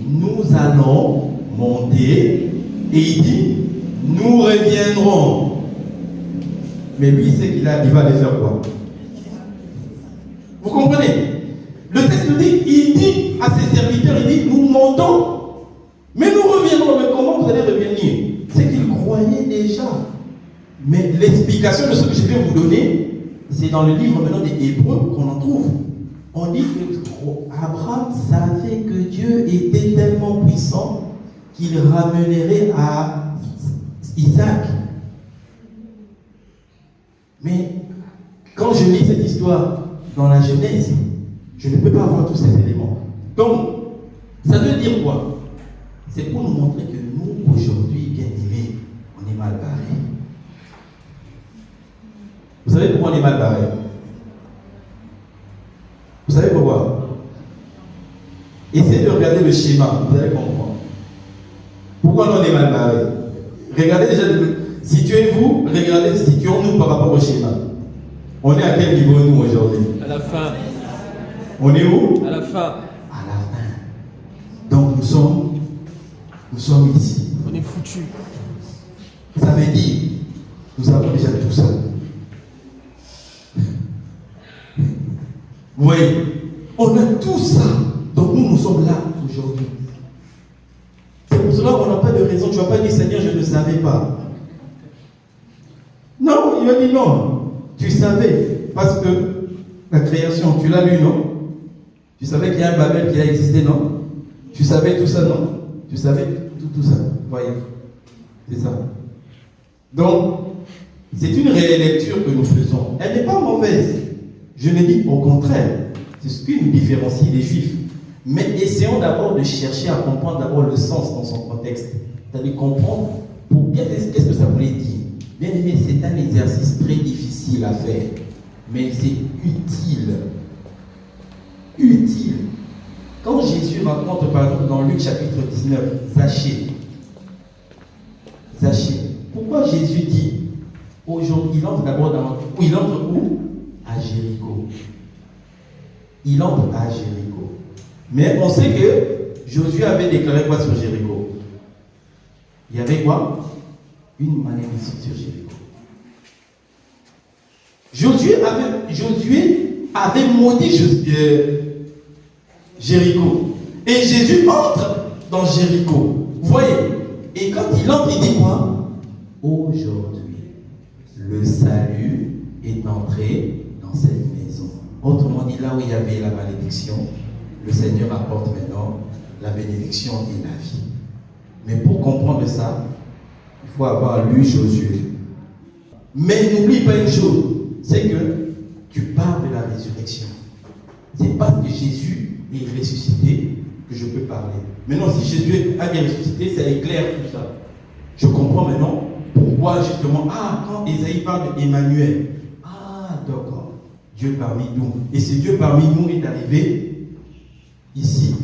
nous allons monter, et il dit, nous reviendrons. Mais lui, il sait il va aller faire quoi? Vous comprenez? Le texte nous dit, il dit à ses serviteurs, il dit, nous montons, mais nous reviendrons. Mais comment vous allez revenir? C'est qu'il croyait déjà. Mais l'explication de ce que je vais vous donner, c'est dans le livre maintenant des Hébreux qu'on en trouve. On dit que Abraham savait que Dieu était tellement puissant qu'il ramènerait à Isaac. Mais quand je lis cette histoire dans la Genèse, je ne peux pas avoir tous ces éléments. Donc, ça veut dire quoi? C'est pour nous montrer que nous, aujourd'hui, bien aimés, on est mal barrés. Vous savez pourquoi on est mal barrés? Vous savez pourquoi? Essayez de regarder le schéma, vous allez comprendre. Pourquoi on est mal barrés? Regardez déjà, situez-vous, regardez, situons-nous par rapport au schéma. On est à quel niveau nous aujourd'hui? À la fin. On est où? À la fin. À la fin. Donc nous sommes ici. On est foutus. Ça veut dire, nous avons déjà tout ça. Vous voyez, on a tout ça. Donc nous sommes là aujourd'hui. C'est pour cela qu'on n'a pas de raison. Tu ne vas pas dire, Seigneur, je ne savais pas. Non, il va dire non. Tu savais, parce que la création, tu l'as lu, non? Tu savais qu'il y a un Babel qui a existé, non? Tu savais tout ça, non? Tu savais tout ça. Vous voyez, c'est ça. Donc, c'est une rélecture que nous faisons. Elle n'est pas mauvaise. Je ne dis au contraire. C'est ce qui nous différencie des Juifs. Mais essayons d'abord de chercher à comprendre d'abord le sens dans son contexte. C'est-à-dire comprendre Qu'est-ce que ça voulait dire? Bien aimé, c'est un exercice très difficile à faire, mais c'est utile. Utile. Quand Jésus rencontre, par exemple, dans Luc chapitre 19, Zachée, pourquoi Jésus dit, aujourd'hui, il entre d'abord il entre où? À Jéricho. Il entre à Jéricho. Mais on sait que Josué avait déclaré quoi sur Jéricho? Il y avait quoi? Une malédiction sur Jéricho. Josué avait maudit Jéricho. Et Jésus entre dans Jéricho. Vous voyez? Et quand il entre, il dit quoi? Aujourd'hui, le salut est entré dans cette maison. Autrement dit, là où il y avait la malédiction, le Seigneur apporte maintenant la bénédiction et la vie. Mais pour comprendre ça, il faut avoir lu Josué. Mais n'oublie pas une chose, c'est que tu parles de la résurrection. C'est parce que Jésus est ressuscité que je peux parler. Maintenant, si Jésus a bien ressuscité, ça éclaire tout ça. Je comprends maintenant pourquoi justement, quand Ésaïe parle d'Emmanuel, d'accord, Dieu parmi nous. Et ce Dieu parmi nous est arrivé ici.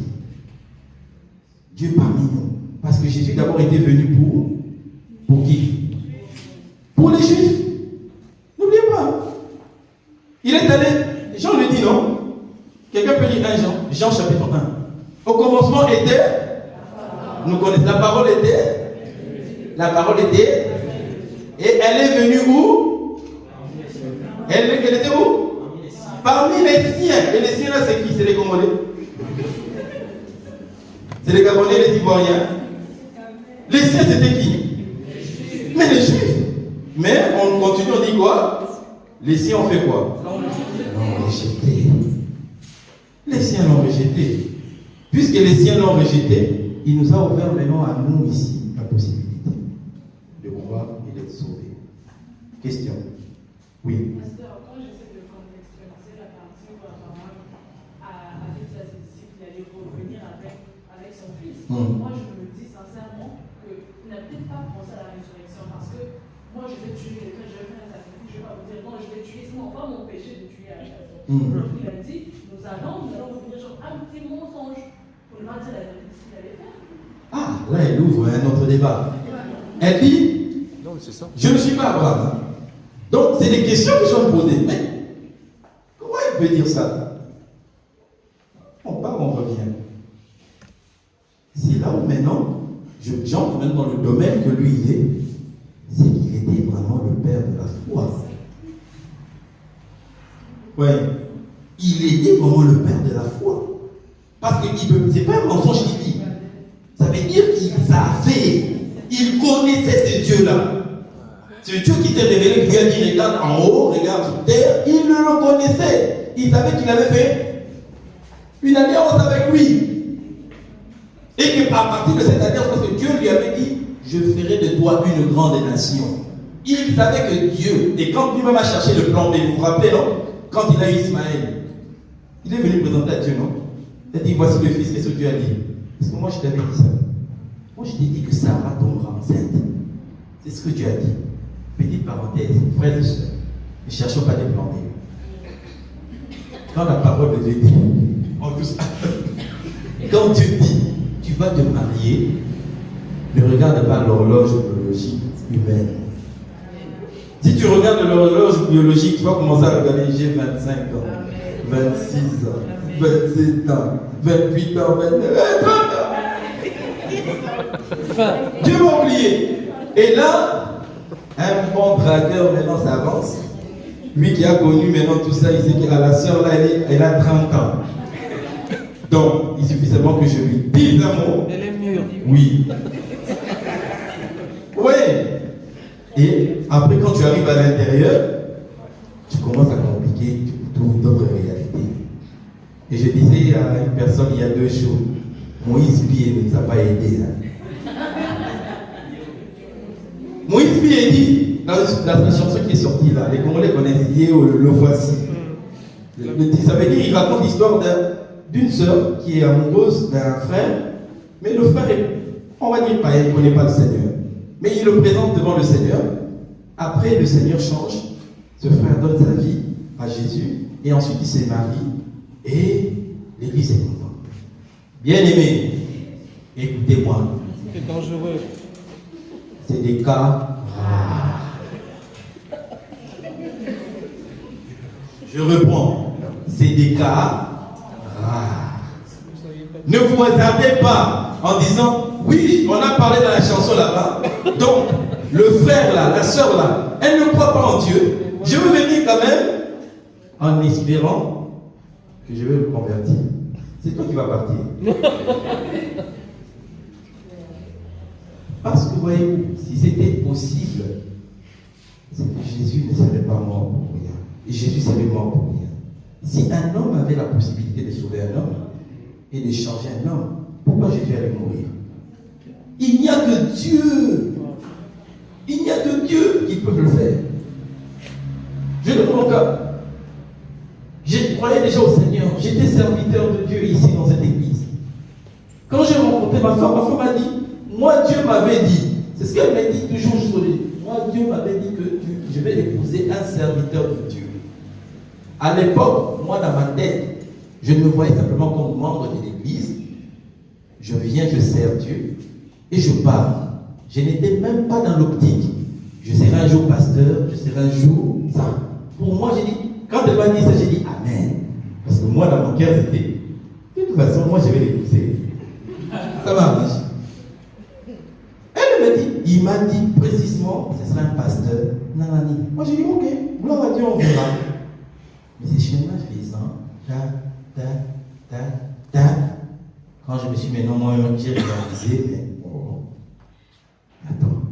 Dieu parmi nous. Parce que Jésus d'abord était venu pour qui? Pour les Juifs. N'oubliez pas. Il est allé, Jean le dit, non? Quelqu'un peut lire 1 Jean, Jean chapitre 1. Au commencement était, nous connaissons, la parole était, et elle est venue où? Elle était où? Parmi les siens. Et les siens là, c'est qui? C'est les Congolais. C'est les Gabonais, les Ivoiriens. Les siens, c'était qui? Mais les Juifs. Mais on continue, on dit quoi? Les siens ont fait quoi? L'ont rejeté. Les siens l'ont rejeté. Puisque les siens l'ont rejeté, il nous a ouvert maintenant à nous ici la possibilité de croire et d'être sauvés. Question? Oui. Pasteur, quand j'essaie de contextualiser la partie où Abraham a dit à ses disciples qu'il allait revenir avec son fils, moi je me dis sincèrement qu'il n'a peut-être pas pensé à la résurrection parce que moi je vais tuer quelqu'un, je vais faire un sacrifice, je ne vais pas vous dire non, je vais tuer, sinon pas mon péché de tuer à la personne. Il a dit, nous allons revenir genre un petit mensonge pour ne pas dire la vérité ce qu'il allait faire. Là elle ouvre un autre débat. Elle dit, Non, mais c'est ça. je ne suis pas Abraham. Donc, c'est des questions que je vais me poser. Mais, comment il peut dire ça? On part, on revient. C'est là où maintenant, j'entre maintenant dans le domaine que lui il est, c'est qu'il était vraiment le père de la foi. Oui. Il était vraiment le père de la foi. Parce que c'est pas un mensonge qu'il dit. Ça veut dire qu'il savait, il connaissait ce Dieu-là. Ce Dieu qui s'est révélé, qui lui a dit regarde en haut, regarde sur terre, il le connaissait. Il savait qu'il avait fait une alliance avec lui. Et qu'à partir de cette alliance, parce que Dieu lui avait dit, je ferai de toi une grande nation. Il savait que Dieu, et quand lui-même a cherché le plan B, vous vous rappelez, non? Quand il a eu Ismaël, il est venu présenter à Dieu, non? Il a dit, voici le fils, qu'est-ce que Dieu a dit? Parce que moi je t'avais dit ça. Moi je t'ai dit que Sarah tombera enceinte. C'est ce que Dieu a dit. Petite parenthèse, frères et sœurs, ne cherchons pas des plans B. Quand la parole de Dieu dit, quand Dieu dit, tu vas te marier, ne regarde pas l'horloge biologique humaine. Si tu regardes l'horloge biologique, tu vas commencer à regarder, j'ai 25 ans, 26 ans, 27 ans, 28 ans, 29 ans. Dieu m'a oublié. Et là, un bon dragueur maintenant s'avance. Lui qui a connu maintenant tout ça, il sait que la soeur là, elle a 30 ans. Donc, il suffit seulement que je lui dise un mot. Elle est mûre. Oui. Oui. Et après, quand tu arrives à l'intérieur, tu commences à compliquer, tu trouves d'autres réalités. Et je disais à une personne il y a 2 jours, Moïse Bié ne nous a pas aidés. Moïse Bié dit, dans la chanson qui est sortie là, les Congolais connaissent le voici. Ça veut dire, il raconte l'histoire d'une sœur qui est amoureuse d'un frère, mais le frère est, on va dire, païen, il ne connaît pas le Seigneur. mais il le présente devant le Seigneur. Après, le Seigneur change. Ce frère donne sa vie à Jésus. Et ensuite, il se marie. Et l'Église est contente. Bien-aimés, écoutez-moi. C'est dangereux. C'est des cas rares. Je reprends. C'est des cas rares. Ne vous hasardez pas en disant, oui, on a parlé dans la chanson là-bas. Donc, le frère là, la soeur là, elle ne croit pas en Dieu. Je veux venir quand même en espérant que je vais me convertir. C'est toi qui vas partir. Parce que voyez-vous, si c'était possible, c'est que Jésus ne serait pas mort pour rien. Et Jésus serait mort pour rien. Si un homme avait la possibilité de sauver un homme et de changer un homme, pourquoi Jésus allait mourir? Il n'y a que Dieu. Il n'y a que Dieu qui peut le faire. Je le prends cas. Je croyais déjà au Seigneur. J'étais serviteur de Dieu ici dans cette église. Quand j'ai rencontré ma femme m'a dit, moi Dieu m'avait dit, c'est ce qu'elle m'a dit toujours jusqu'au début. Moi Dieu m'avait dit que je vais épouser un serviteur de Dieu. À l'époque, moi dans ma tête, je me voyais simplement comme membre de l'église. Je viens, je sers Dieu et je pars. Je n'étais même pas dans l'optique. Je serai un jour pasteur, je serai un jour ça. Pour moi, j'ai dit, quand elle m'a dit ça, j'ai dit Amen. Parce que moi, dans mon cœur, c'était, de toute façon, moi, je vais l'épouser. Ça marche. Elle m'a dit, il m'a dit précisément, ce sera un pasteur. Nanani. Moi, j'ai dit, ok, gloire à Dieu, on verra. Mais c'est chemin faisant, quand je me suis maintenant moi-même j'ai réalisé, mais oh, attends,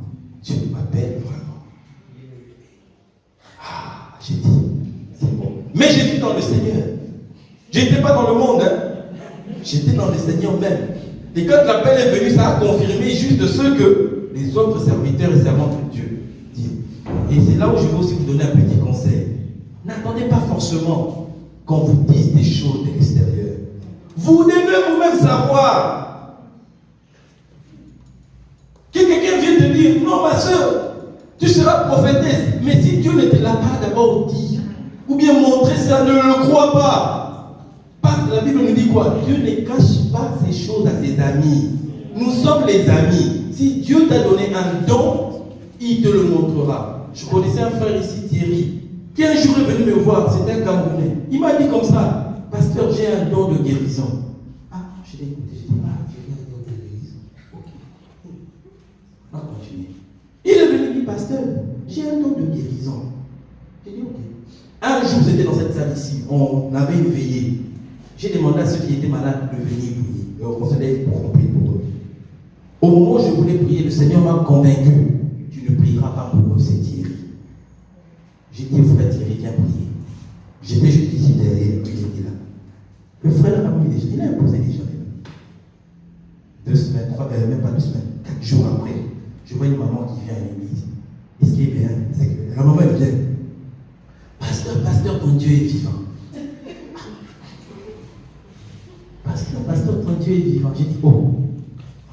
Dieu m'appelle vraiment. Ah, j'ai dit, c'est bon. Mais j'étais dans le Seigneur. Je n'étais pas dans le monde, hein. J'étais dans le Seigneur même. Et quand l'appel est venu, ça a confirmé juste ce que les autres serviteurs et servantes de Dieu disent. Et c'est là où je veux aussi vous donner un petit conseil. N'attendez pas forcément qu'on vous dise des choses de l'extérieur. Vous devez vous-même savoir que quelqu'un vient te dire, non ma soeur, tu seras prophétesse. Mais si Dieu ne te l'a pas d'abord dit, ou bien montré ça, ne le crois pas. Parce que la Bible nous dit quoi? Dieu ne cache pas ces choses à ses amis. Nous sommes les amis. Si Dieu t'a donné un don, il te le montrera. Je connaissais un frère ici, Thierry, qui un jour est venu me voir, c'était un Camerounais. Il m'a dit comme ça, pasteur, j'ai un don de guérison. Ah, je l'ai écouté, j'ai dit, ah, tu as un don de guérison. Ok. On va continuer. Il est venu dire, pasteur, j'ai un don de guérison. J'ai dit, ok. Un jour, c'était dans cette salle ici, on avait une veillée. J'ai demandé à ceux qui étaient malades de venir prier. Et on se lève pour prier pour eux. Au moment où je voulais prier, le Seigneur m'a convaincu. Tu ne prieras pas pour eux, c'est Thierry. J'ai dit au frère Thierry, viens prier. J'étais juste ici derrière, il était là. Le frère a mis déjà, il a imposé déjà. 2 semaines, 3, même pas 2 semaines, 4 jours après, je vois une maman qui vient à l'église. Et ce qui est bien, c'est que la maman elle vient. Pasteur, ton Dieu est vivant. Pasteur, ton Dieu est vivant. J'ai dit, oh,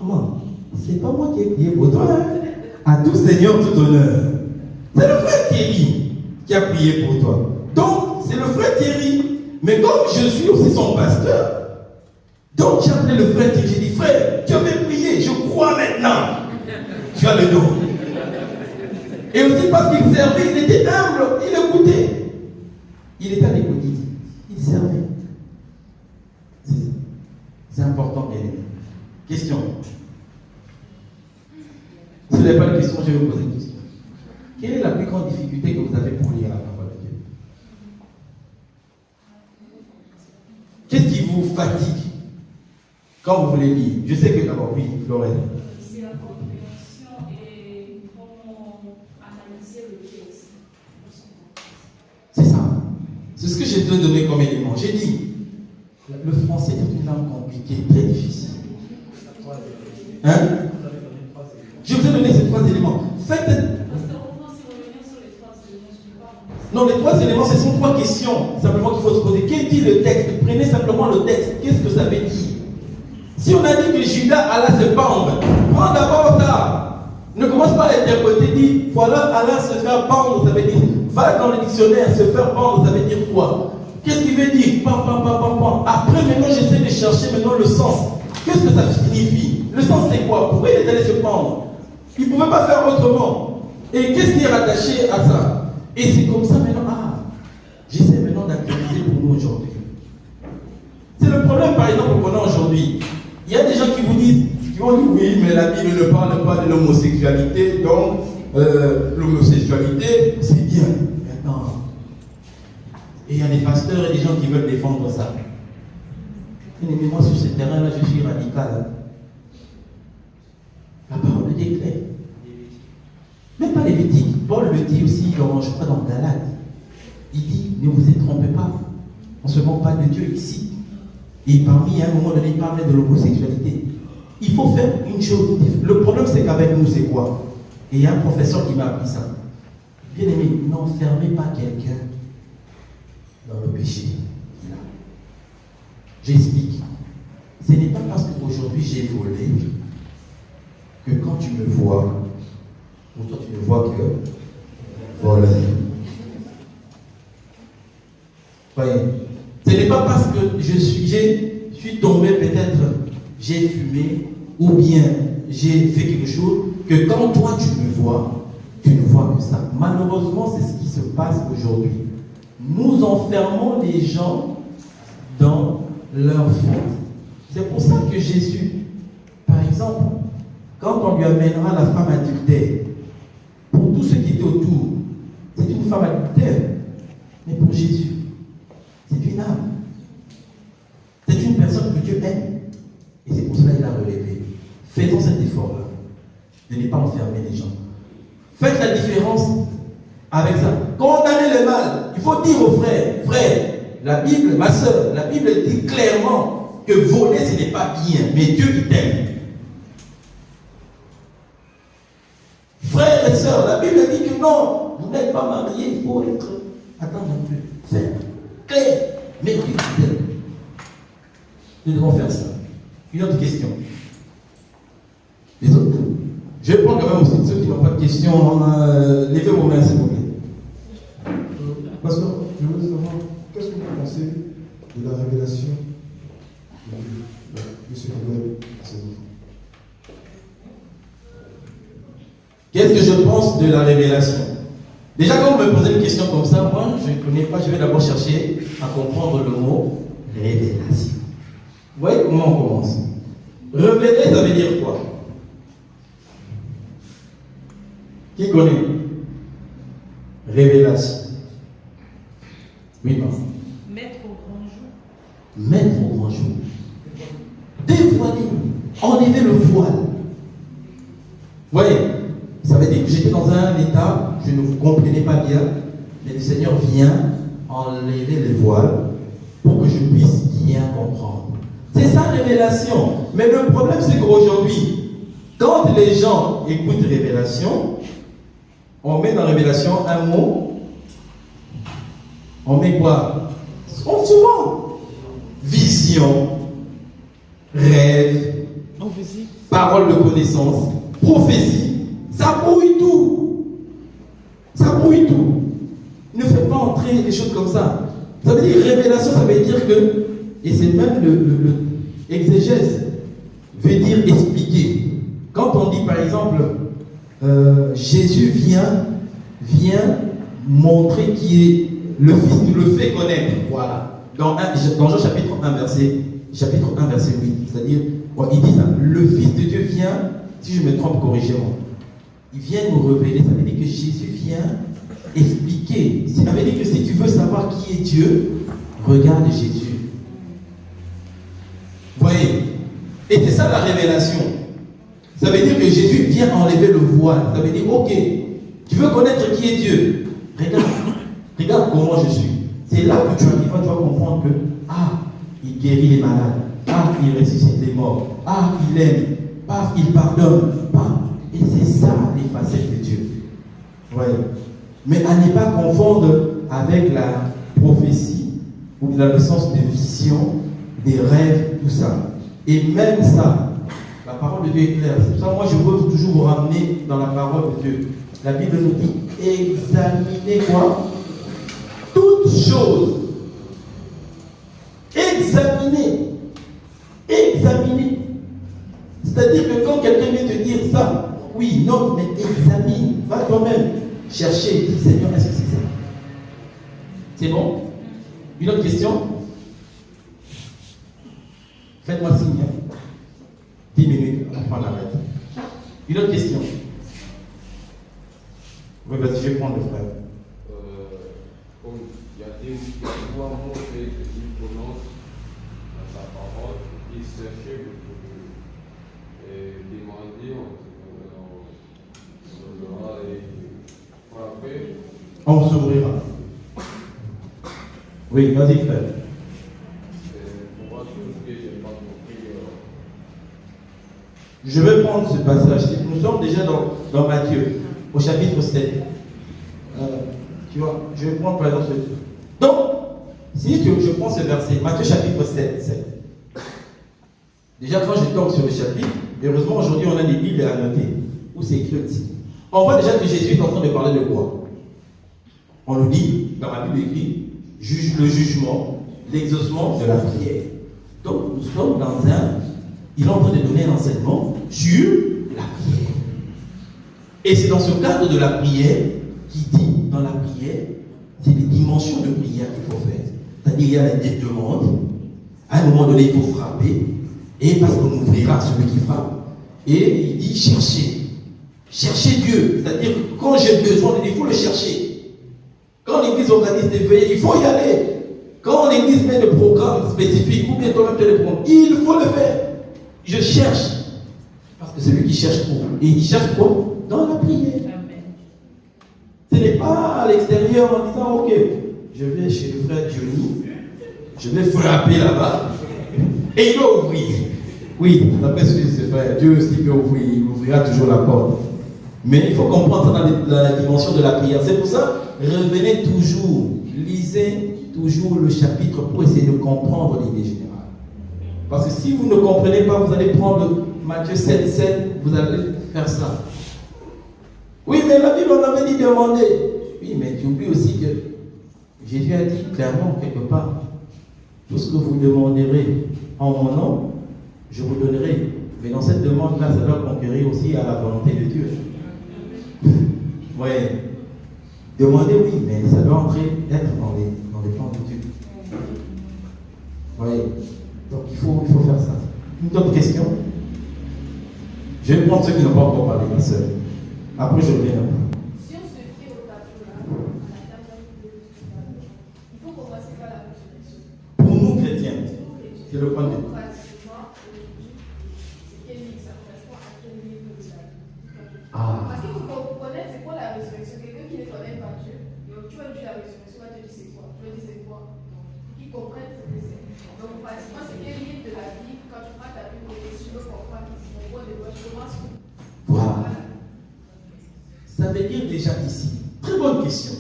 maman, c'est pas moi qui ai prié pour toi. Hein? À tout Seigneur, tout honneur. C'est le frère Thierry qui a prié pour toi. Donc, c'est le frère Thierry. Mais comme je suis aussi son pasteur, donc j'ai appelé le frère Thierry. J'ai dit, frère, tu avais prié, je crois maintenant. Tu as le don. Et aussi parce qu'il servait, il était humble, il écoutait. Il était à l'écoute, il servait. C'est important, bien aimé. Question. Si vous n'avez pas de question, je vais vous poser une question. Quelle est la plus grande difficulté que vous avez pour lire la parole de Dieu? Qu'est-ce qui vous fatigue quand vous voulez lire? Je sais que d'abord, oui, Florette. C'est la compréhension et comment analyser le texte. C'est ça. C'est ce que j'ai donné comme élément. J'ai dit, le français est une langue compliquée, très difficile. Hein? Je vous ai donné ces 3 éléments. Faites. Non, les 3 éléments, ce sont 3 questions. Simplement qu'il faut se poser. Qu'est-ce dit le texte? Prenez simplement le texte. Qu'est-ce que ça veut dire? Si on a dit que Judas alla se pendre, prends d'abord ça. Ne commence pas à interpréter, dis, voilà, Allah se faire pendre, ça veut dire, va dans le dictionnaire, se faire pendre, ça veut dire quoi? Qu'est-ce qu'il veut dire? Après, maintenant, j'essaie de chercher maintenant le sens. Qu'est-ce que ça signifie? Le sens, c'est quoi? Pourquoi il est allé se pendre? Il ne pouvait pas faire autrement. Et qu'est-ce qui est rattaché à ça? Et c'est comme ça maintenant, j'essaie maintenant d'actualiser pour nous aujourd'hui. C'est le problème, par exemple, qu'on a aujourd'hui. Il y a des gens qui vous disent, qui vont dire, oui, mais la Bible ne parle pas de l'homosexualité, donc l'homosexualité, c'est bien. Maintenant, et il y a des pasteurs et des gens qui veulent défendre ça. Mais moi, sur ce terrain-là, je suis radical. La parole est claire. Même pas Lévitique. Paul le dit aussi, je crois, dans Galates. Il dit, ne vous y trompez pas. On ne se moque pas de Dieu ici. Et parmi, à un moment donné, il parlait de l'homosexualité. Il faut faire une chose. Le problème, c'est qu'avec nous, c'est quoi? Et il y a un professeur qui m'a appris ça. Bien aimé, n'enfermez pas quelqu'un dans le péché qu'il a. J'explique. Ce n'est pas parce qu'aujourd'hui j'ai volé que quand tu me vois, ou toi tu ne vois que voler. Voyez, ce n'est pas parce que je suis tombé peut-être, j'ai fumé, ou bien j'ai fait quelque chose, que quand toi tu me vois, tu ne vois que ça. Malheureusement, c'est ce qui se passe aujourd'hui. Nous enfermons les gens dans leur faute. C'est pour ça que Jésus, par exemple, quand on lui amènera la femme adultère, pour tous ceux qui étaient autour, c'est une femme adultère. Mais pour Jésus, c'est une âme. C'est une personne que Dieu aime. Et c'est pour cela qu'il a relevé. Faisons cet effort-là, de ne pas enfermer les gens. Faites la différence avec ça. Condamnez le mal. Il faut dire aux frères, la Bible, ma soeur, la Bible dit clairement que voler, ce n'est pas bien, mais Dieu qui t'aime. Frères et sœurs, la Bible dit que non, vous n'êtes pas mariés, il faut être, attends un peu, ferme, clair, mais Dieu qui t'aime. Nous devons faire ça. Une autre question. Les autres. Je vais prendre quand même aussi ceux qui n'ont pas de questions. Levez vos mains, s'il vous plaît. Pasteur, je voudrais savoir, qu'est-ce que vous pensez de la révélation de ce qui doit être? Qu'est-ce que je pense de la révélation? Déjà, quand vous me posez une question comme ça, moi, je ne connais pas, je vais d'abord chercher à comprendre le mot révélation. Vous voyez comment on commence? Révéler, ça veut dire quoi? Qui connaît? Révélation. Oui, non. Mettre au grand jour. Mettre au grand jour. Dévoiler. Enlever le voile. Vous voyez? Ça veut dire que j'étais dans un état, je ne vous comprenais pas bien, mais le Seigneur vient enlever les voiles pour que je puisse bien comprendre. C'est ça, révélation. Mais le problème, c'est qu'aujourd'hui, quand les gens écoutent révélation, on met dans révélation un mot. On met quoi? Souvent. Vision, rêve, parole de connaissance, prophétie. Ça brouille tout. Ça brouille tout. Ne faites pas entrer des choses comme ça. Ça veut dire révélation, ça veut dire que, et c'est même le exégèse, veut dire expliquer. Quand on dit par exemple, Jésus vient montrer qui est le Fils, nous le fait connaître. Voilà. Dans Jean chapitre 1, verset 8, c'est-à-dire, il dit ça, le Fils de Dieu vient, si je me trompe, corrigez-moi. Il vient nous révéler, ça veut dire que Jésus vient expliquer. Ça veut dire que si tu veux savoir qui est Dieu, regarde Jésus. Voyez? Et c'est ça la révélation. Ça veut dire que Jésus vient enlever le voile. Ça veut dire, ok, tu veux connaître qui est Dieu? Regarde comment je suis. C'est là que tu vas comprendre que, il guérit les malades. Il ressuscite les morts. Il aime. Il pardonne. Et c'est ça les facettes de Dieu. Ouais. Mais à ne pas confondre avec la prophétie ou dans le sens de vision, des rêves, tout ça. Et même ça, la parole de Dieu est claire. C'est pour ça que moi je veux toujours vous ramener dans la parole de Dieu. La Bible nous dit examinez quoi? Toutes choses. Examinez. Examinez. C'est-à-dire que quand quelqu'un vient te dire ça, oui, non, mais examine. Va toi-même chercher. Dis Seigneur, est-ce que c'est ça? C'est bon? Une autre question? Faites-moi signe. 10 minutes, après on arrête. Une autre question? Oui, vas-y, je vais prendre le frère. Il y a trois mots que Jésus prononce dans sa parole, il cherchait le trouver. Et demander, on donnera et frapper. On vous ouvrira. Oui, vas-y, frère. Pour voir tout ce que je n'ai pas compris. Je vais prendre ce passage. Nous sommes déjà dans Matthieu, au chapitre 7. Tu vois, je vais prendre par exemple ce. Donc, si je prends ce verset, Matthieu chapitre 7. Déjà, quand je tombe sur le chapitre, heureusement aujourd'hui on a des Bibles à noter, où c'est écrit aussi. On voit déjà que Jésus est en train de parler de quoi? On nous dit, dans la Bible écrit, le jugement, l'exaucement de la prière. Donc, nous sommes dans il est en train de donner un enseignement sur la prière. Et c'est dans ce cadre de la prière qui dit, dans la prière, c'est les dimensions de prière qu'il faut faire. C'est-à-dire, il y a des demandes, à un moment donné, il faut frapper, et parce qu'on ouvrira celui qui frappe. Et il dit, cherchez Dieu. C'est-à-dire, quand j'ai besoin de Dieu, il faut le chercher. Quand l'église organise des veillées, il faut y aller. Quand l'église met des programmes spécifiques, ou bien toi-même tu les prends, il faut le faire. Je cherche. Parce que celui qui cherche pour. Et il cherche quoi? Dans la prière. Amen. Ce n'est pas à l'extérieur en disant, ok, je vais chez le frère Johnny, je vais frapper là-bas, et il va ouvrir. Oui, d'après ce que dit ce frère, Dieu aussi peut ouvrir, il ouvrira toujours la porte. Mais il faut comprendre ça dans la dimension de la prière. C'est pour ça, revenez toujours, lisez toujours le chapitre pour essayer de comprendre l'idée générale. Parce que si vous ne comprenez pas, vous allez prendre Matthieu 7, vous allez faire ça. Oui, mais la Bible, on avait dit demander. Oui, mais tu oublies aussi que Jésus a dit clairement quelque part, tout ce que vous demanderez en mon nom, je vous donnerai. Mais dans cette demande-là, ça doit conquérir aussi à la volonté de Dieu. Oui. Demander, oui, mais ça doit être dans les plans de Dieu. Oui. Donc il faut faire ça. Une autre question? Je vais prendre ceux qui n'ont pas encore parlé, ma soeur. Après, je reviens. Si on se fie au tableau là, à la table de il faut commencer par la résurrection. Pour nous chrétiens, c'est le point de vue. Pratiquement, c'est quel livre ça correspond à quel livre de la Bible? Parce qu'il faut connaître c'est quoi la résurrection. Quelqu'un qui ne connaît pas Dieu, donc tu vas lui dire la résurrection, va te dire c'est quoi? Tu vas dire c'est quoi? Donc, qui comprennent ce que c'est. Donc, pratiquement, c'est quel livre de la Bible, quand tu prends ta Bible, et tu veux comprendre on voit de quoi je commence. Voilà. Ça veut dire déjà ici. Très bonne question.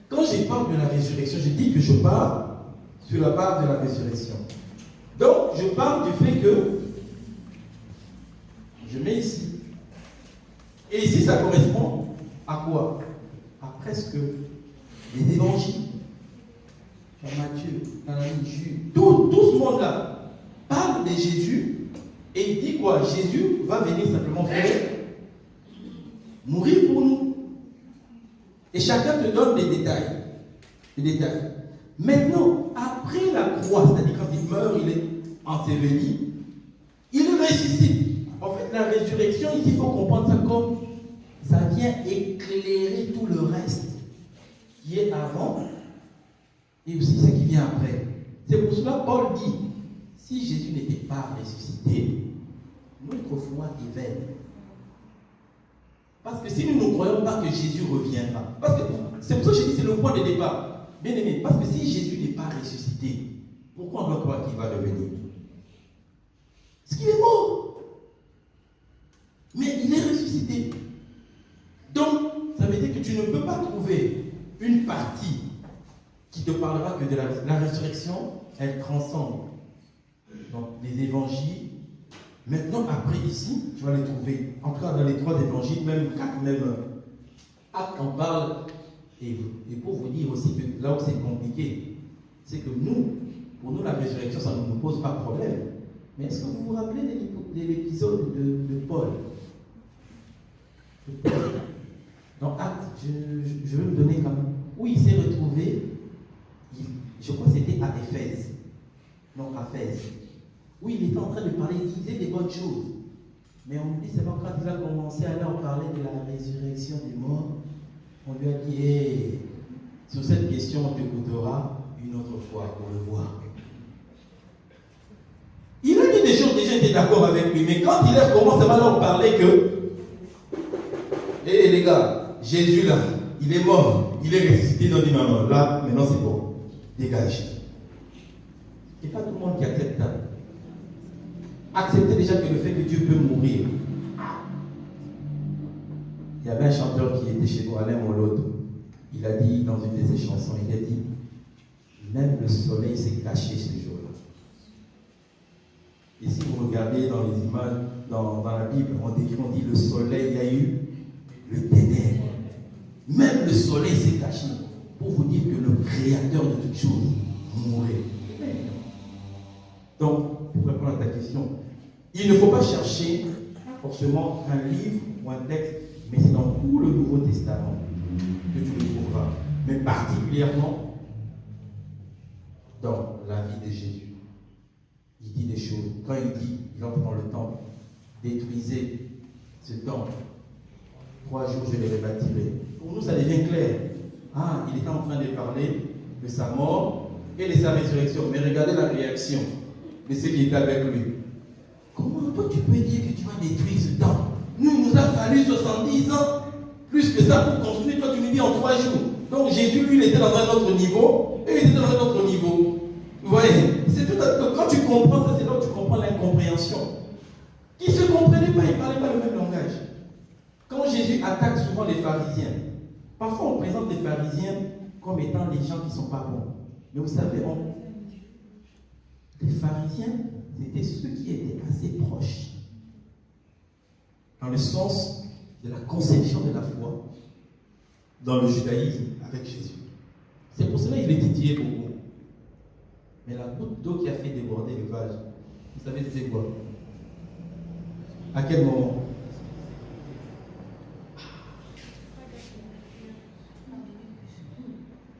Quand je parle de la résurrection, je dis que je parle sur la base de la résurrection. Donc, je parle du fait que je mets ici. Et ici, ça correspond à quoi? À presque les évangiles. Matthieu, Jules, tout ce monde-là parle de Jésus et il dit quoi? Jésus va venir simplement faire mourir pour nous. Et chacun te donne des détails. Maintenant, après la croix, c'est-à-dire quand il meurt, il est enseveli, il ressuscite. En fait, la résurrection, ici, il faut comprendre ça comme ça vient éclairer tout le reste qui est avant et aussi ce qui vient après. C'est pour cela que Paul dit, si Jésus n'était pas ressuscité, notre foi est vaine. Parce que si nous ne croyons pas que Jésus reviendra, parce que c'est pour ça que je dis c'est le point de départ. Bien aimé, parce que si Jésus n'est pas ressuscité, pourquoi on doit croire qu'il va revenir? Parce qu'il est mort. Mais il est ressuscité. Donc, ça veut dire que tu ne peux pas trouver une partie qui te parlera que de la résurrection, elle transcende. Donc, les évangiles, Maintenant, après ici, tu vas les trouver. En tout cas, dans les 3 évangiles, même 4, même Actes en parle. Et pour vous dire aussi que là où c'est compliqué, c'est que nous, pour nous, la résurrection, ça ne nous pose pas de problème. Mais est-ce que vous vous rappelez de l'épisode de Paul? Dans Actes, je veux me donner quand même. Où il s'est retrouvé, je crois que c'était à Éphèse. Non, à Éphèse. Où il était en train de parler, il disait des bonnes choses. Mais on dit seulement quand il a commencé à leur parler de la résurrection des morts, on lui a dit, hey, sur cette question, on t'écoutera une autre fois pour le voir. Il a dit des choses, les gens étaient d'accord avec lui, mais quand il a commencé à leur parler que, hé les gars, Jésus là, il est mort, il est ressuscité, ils ont dit non, là, maintenant c'est bon, dégage. C'est pas tout le monde qui accepte ça. Acceptez déjà que le fait que Dieu peut mourir. Il y avait un chanteur qui était chez nous, Alain Moloto. Il a dit dans une de ses chansons, il a dit, même le soleil s'est caché ce jour-là. Et si vous regardez dans les images, dans la Bible, on dit le soleil, il y a eu le ténèbre. Même le soleil s'est caché pour vous dire que le créateur de toutes choses mourait. Donc, pour répondre à ta question, il ne faut pas chercher forcément un livre ou un texte, mais c'est dans tout le Nouveau Testament que tu le trouveras. Mais particulièrement dans la vie de Jésus. Il dit des choses. Quand il dit, il entre dans le temple, détruisez ce temple. 3 jours, je les rebâtirai. Pour nous, ça devient clair. Ah, il était en train de parler de sa mort et de sa résurrection. Mais regardez la réaction de ceux qui étaient avec lui. Comment toi tu peux dire que tu vas détruire ce temple? Nous, il nous a fallu 70 ans, plus que ça pour construire. Toi, tu nous dis en 3 jours. Donc Jésus, lui, il était dans un autre niveau et il était dans un autre niveau. Vous voyez, c'est tout quand tu comprends ça, c'est là où tu comprends l'incompréhension. Ils ne se comprenaient pas, ils ne parlaient pas le même langage. Quand Jésus attaque souvent les pharisiens, parfois on présente les pharisiens comme étant les gens qui ne sont pas bons. Mais vous savez, les pharisiens, c'était ceux qui étaient assez proches, dans le sens de la conception de la foi, dans le judaïsme avec Jésus. C'est pour cela qu'il est titillé beaucoup. Mais la goutte d'eau qui a fait déborder le vase, vous savez c'était quoi? À quel moment?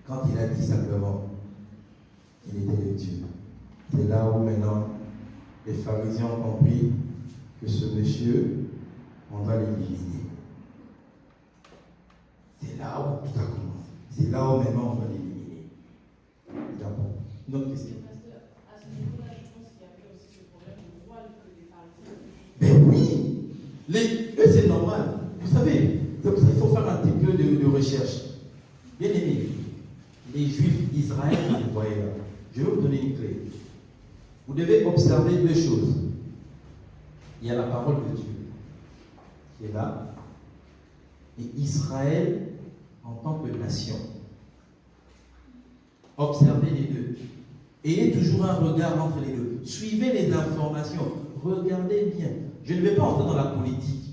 Quand il a dit simplement qu'il était le Dieu. C'est là où maintenant les pharisiens ont compris que ce monsieur, on va l'éliminer. C'est là où tout a commencé. C'est là où maintenant on va l'éliminer. D'abord. Une autre question. À ce niveau-là, je pense qu'il y avait aussi le problème de voile que les pharisiens. Ben oui, eux c'est normal. Vous savez, c'est pour ça qu'il faut faire un petit peu de recherche. Bien aimé, les Juifs d'Israël, vous voyez là, je vais vous donner une clé. Vous devez observer 2 choses. Il y a la parole de Dieu qui est là, et Israël en tant que nation. Observez les deux. Ayez toujours un regard entre les deux. Suivez les informations. Regardez bien. Je ne vais pas entrer dans la politique,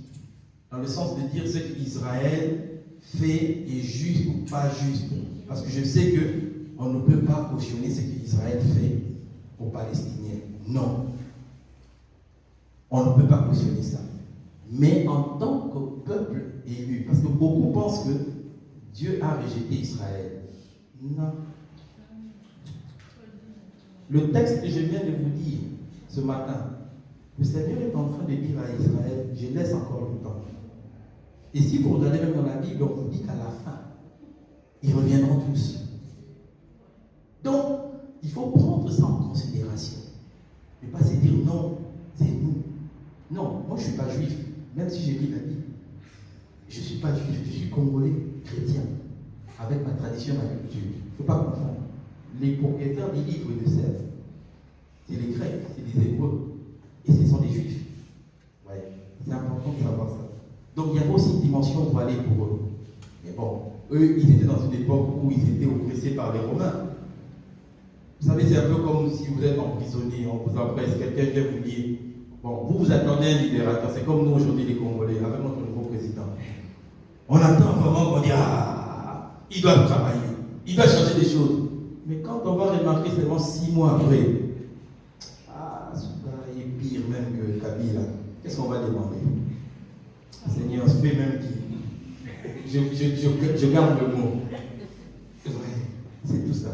dans le sens de dire ce qu'Israël fait est juste ou pas juste. Parce que je sais qu'on ne peut pas cautionner ce qu'Israël fait aux Palestiniens. Non. On ne peut pas cautionner ça. Mais en tant que peuple élu, parce que beaucoup pensent que Dieu a rejeté Israël. Non. Le texte que je viens de vous dire ce matin, le Seigneur est en train de dire à Israël, je laisse encore le temps. Et si vous regardez même dans la Bible, on vous dit qu'à la fin, ils reviendront tous. Donc, il faut prendre ça en considération. Ne pas se dire non, c'est nous. Non, moi je ne suis pas juif, même si j'ai lu la Bible. Je ne suis pas juif, je suis congolais, chrétien, avec ma tradition, ma culture. Il ne faut pas confondre. Les propriétaires des livres de Sèvres, c'est les Grecs, c'est les Hébreux, et ce sont des Juifs. Ouais. C'est important de savoir ça. Donc il y avait aussi une dimension voilée pour eux. Mais bon, eux, ils étaient dans une époque où ils étaient oppressés par les Romains. Vous savez, c'est un peu comme si vous êtes emprisonné, on vous empresse, quelqu'un vient vous dire, Bon, vous attendez un libérateur, c'est comme nous aujourd'hui les Congolais, avec notre nouveau président. On attend vraiment qu'on dise, ah, il doit travailler, il doit changer des choses. Mais quand on va remarquer seulement 6 mois après, ah, Souka est pire même que Kabila, qu'est-ce qu'on va demander? Seigneur, fais même qui. Je garde le mot. Ouais, c'est tout ça.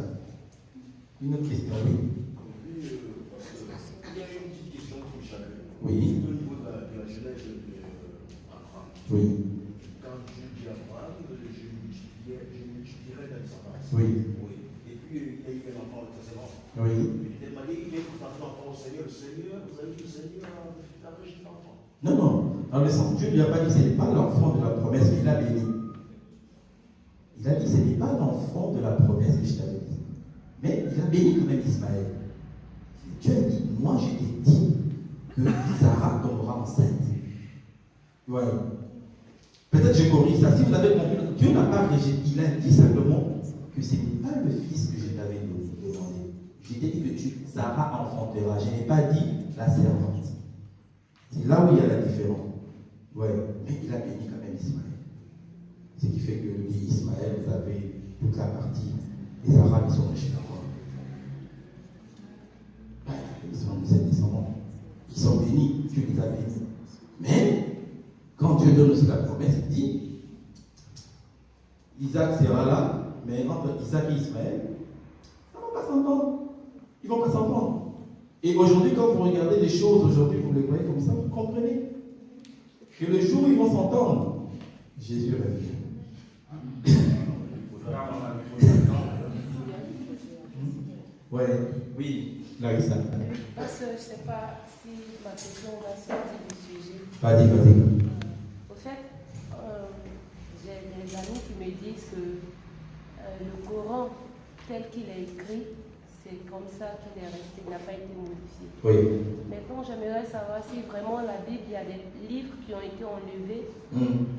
Une autre question, oui. Il y a une petite question pour chacun. Oui. Au niveau de la jeunesse d'Abraham. Oui. Quand Dieu dit à Abraham, je multiplierai dans sa race. Oui. Et puis il y a eu un enfant de précédent. Oui. Il a demandé, il est parti enfant au Seigneur. Le Seigneur, vous avez dit le Seigneur a rejeté l'enfant. Non, non. Dans le sens, Dieu ne lui a pas dit que ce n'est pas l'enfant de la promesse qu'il a béni. Il a dit que ce n'est pas l'enfant de la promesse que je t'avais dit. Mais il a béni quand même Ismaël. Dieu a dit, moi je t'ai dit que Sarah tombera enceinte. Ouais. Peut-être je corrige ça. Si vous avez compris, Dieu n'a pas rejeté. Il a dit simplement que ce n'est pas le fils que je t'avais demandé. Je t'ai dit que Sarah enfantera. Je n'ai pas dit la servante. C'est là où il y a la différence. Ouais. Mais il a béni quand même Ismaël. Ce qui fait que le pays Ismaël, vous avez toute la partie des Arabes qui sont riches d'abord. Ils sont ses descendants. Ils sont bénis. Dieu les a bénis. Mais, quand Dieu donne aussi la promesse, il dit Isaac sera là, mais entre Isaac et Ismaël, ça ne va pas s'entendre. Ils ne vont pas s'entendre. Et aujourd'hui, quand vous regardez les choses, aujourd'hui, vous les voyez comme ça, vous comprenez que le jour où ils vont s'entendre, Jésus revient. Ouais, oui, Larissa. Parce que je ne sais pas si ma question va sortir du sujet. Vas-y, vas-y. Au fait, j'ai des amis qui me disent que le Coran, tel qu'il est écrit, c'est comme ça qu'il est resté, il n'a pas été modifié. Oui. Maintenant, j'aimerais savoir si vraiment la Bible, il y a des livres qui ont été enlevés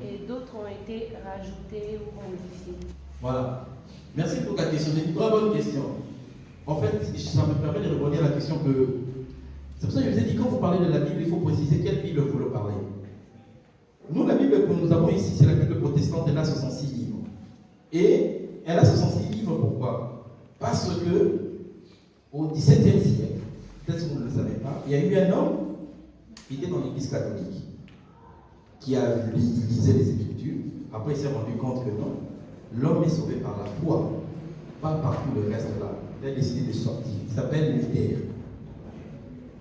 et d'autres ont été rajoutés ou modifiés. Voilà. Merci pour ta question. C'est une très bonne question. En fait, ça me permet de répondre à la question que... C'est pour ça que je vous ai dit, quand vous parlez de la Bible, il faut préciser quelle Bible vous le parlez. Nous, la Bible que nous avons ici, c'est la Bible protestante, elle a 66 livres. Et elle a 66 livres, pourquoi? Parce que au XVIIe siècle, peut-être que vous ne le savez pas, il y a eu un homme qui était dans l'église catholique, qui lisait les Écritures. Après, il s'est rendu compte que non, l'homme est sauvé par la foi, pas par tout le reste là. Il a décidé de sortir. Il s'appelle Luther.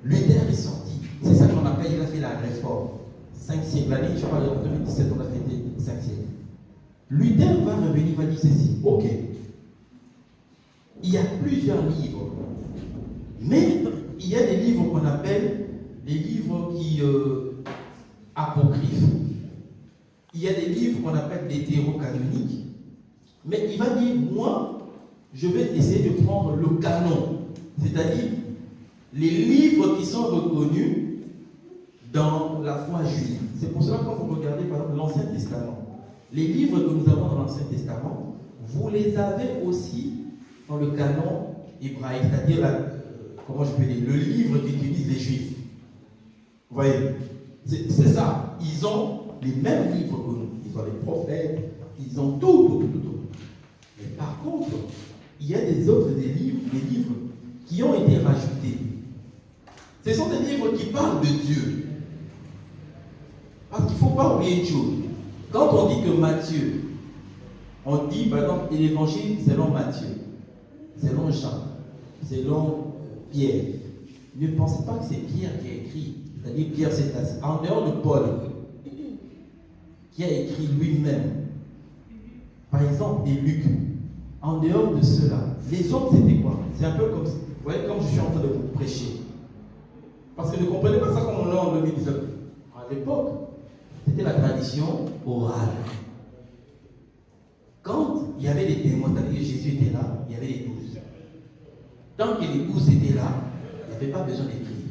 Luther est sorti. C'est ça qu'on appelle, il a fait la réforme. 5 siècles. L'année, je crois, en 2017, on a fêté 5 siècles. Luther va revenir, va dire ceci. Ok. Il y a plusieurs livres. Mais il y a des livres qu'on appelle des livres qui apocryphes. Il y a des livres qu'on appelle des hétérocanoniques. Mais il va dire, moi, je vais essayer de prendre le canon, c'est-à-dire les livres qui sont reconnus dans la foi juive. C'est pour cela que quand vous regardez par exemple l'Ancien Testament, les livres que nous avons dans l'Ancien Testament, vous les avez aussi dans le canon hébraïque, c'est-à-dire, comment je peux dire, le livre qu'utilisent les Juifs. Vous voyez, c'est ça. Ils ont les mêmes livres que nous. Ils ont les prophètes, ils ont tout. Mais par contre, il y a des livres qui ont été rajoutés. Ce sont des livres qui parlent de Dieu. Parce qu'il ne faut pas oublier une chose. Quand on dit que Matthieu, on dit par exemple l'évangile selon Matthieu, selon Jean, selon Pierre. Ne pensez pas que c'est Pierre qui a écrit. C'est-à-dire Pierre, c'est en dehors de Paul, qui a écrit lui-même. Par exemple, et Luc. En dehors de cela, les autres c'était quoi? C'est un peu comme, vous voyez, comme je suis en train de vous prêcher. Parce que ne comprenez pas ça comme on l'a en 2019. À l'époque, c'était la tradition orale. Quand il y avait des témoins, c'est-à-dire que Jésus était là, il y avait les 12. Tant que les 12 étaient là, il n'y avait pas besoin d'écrire.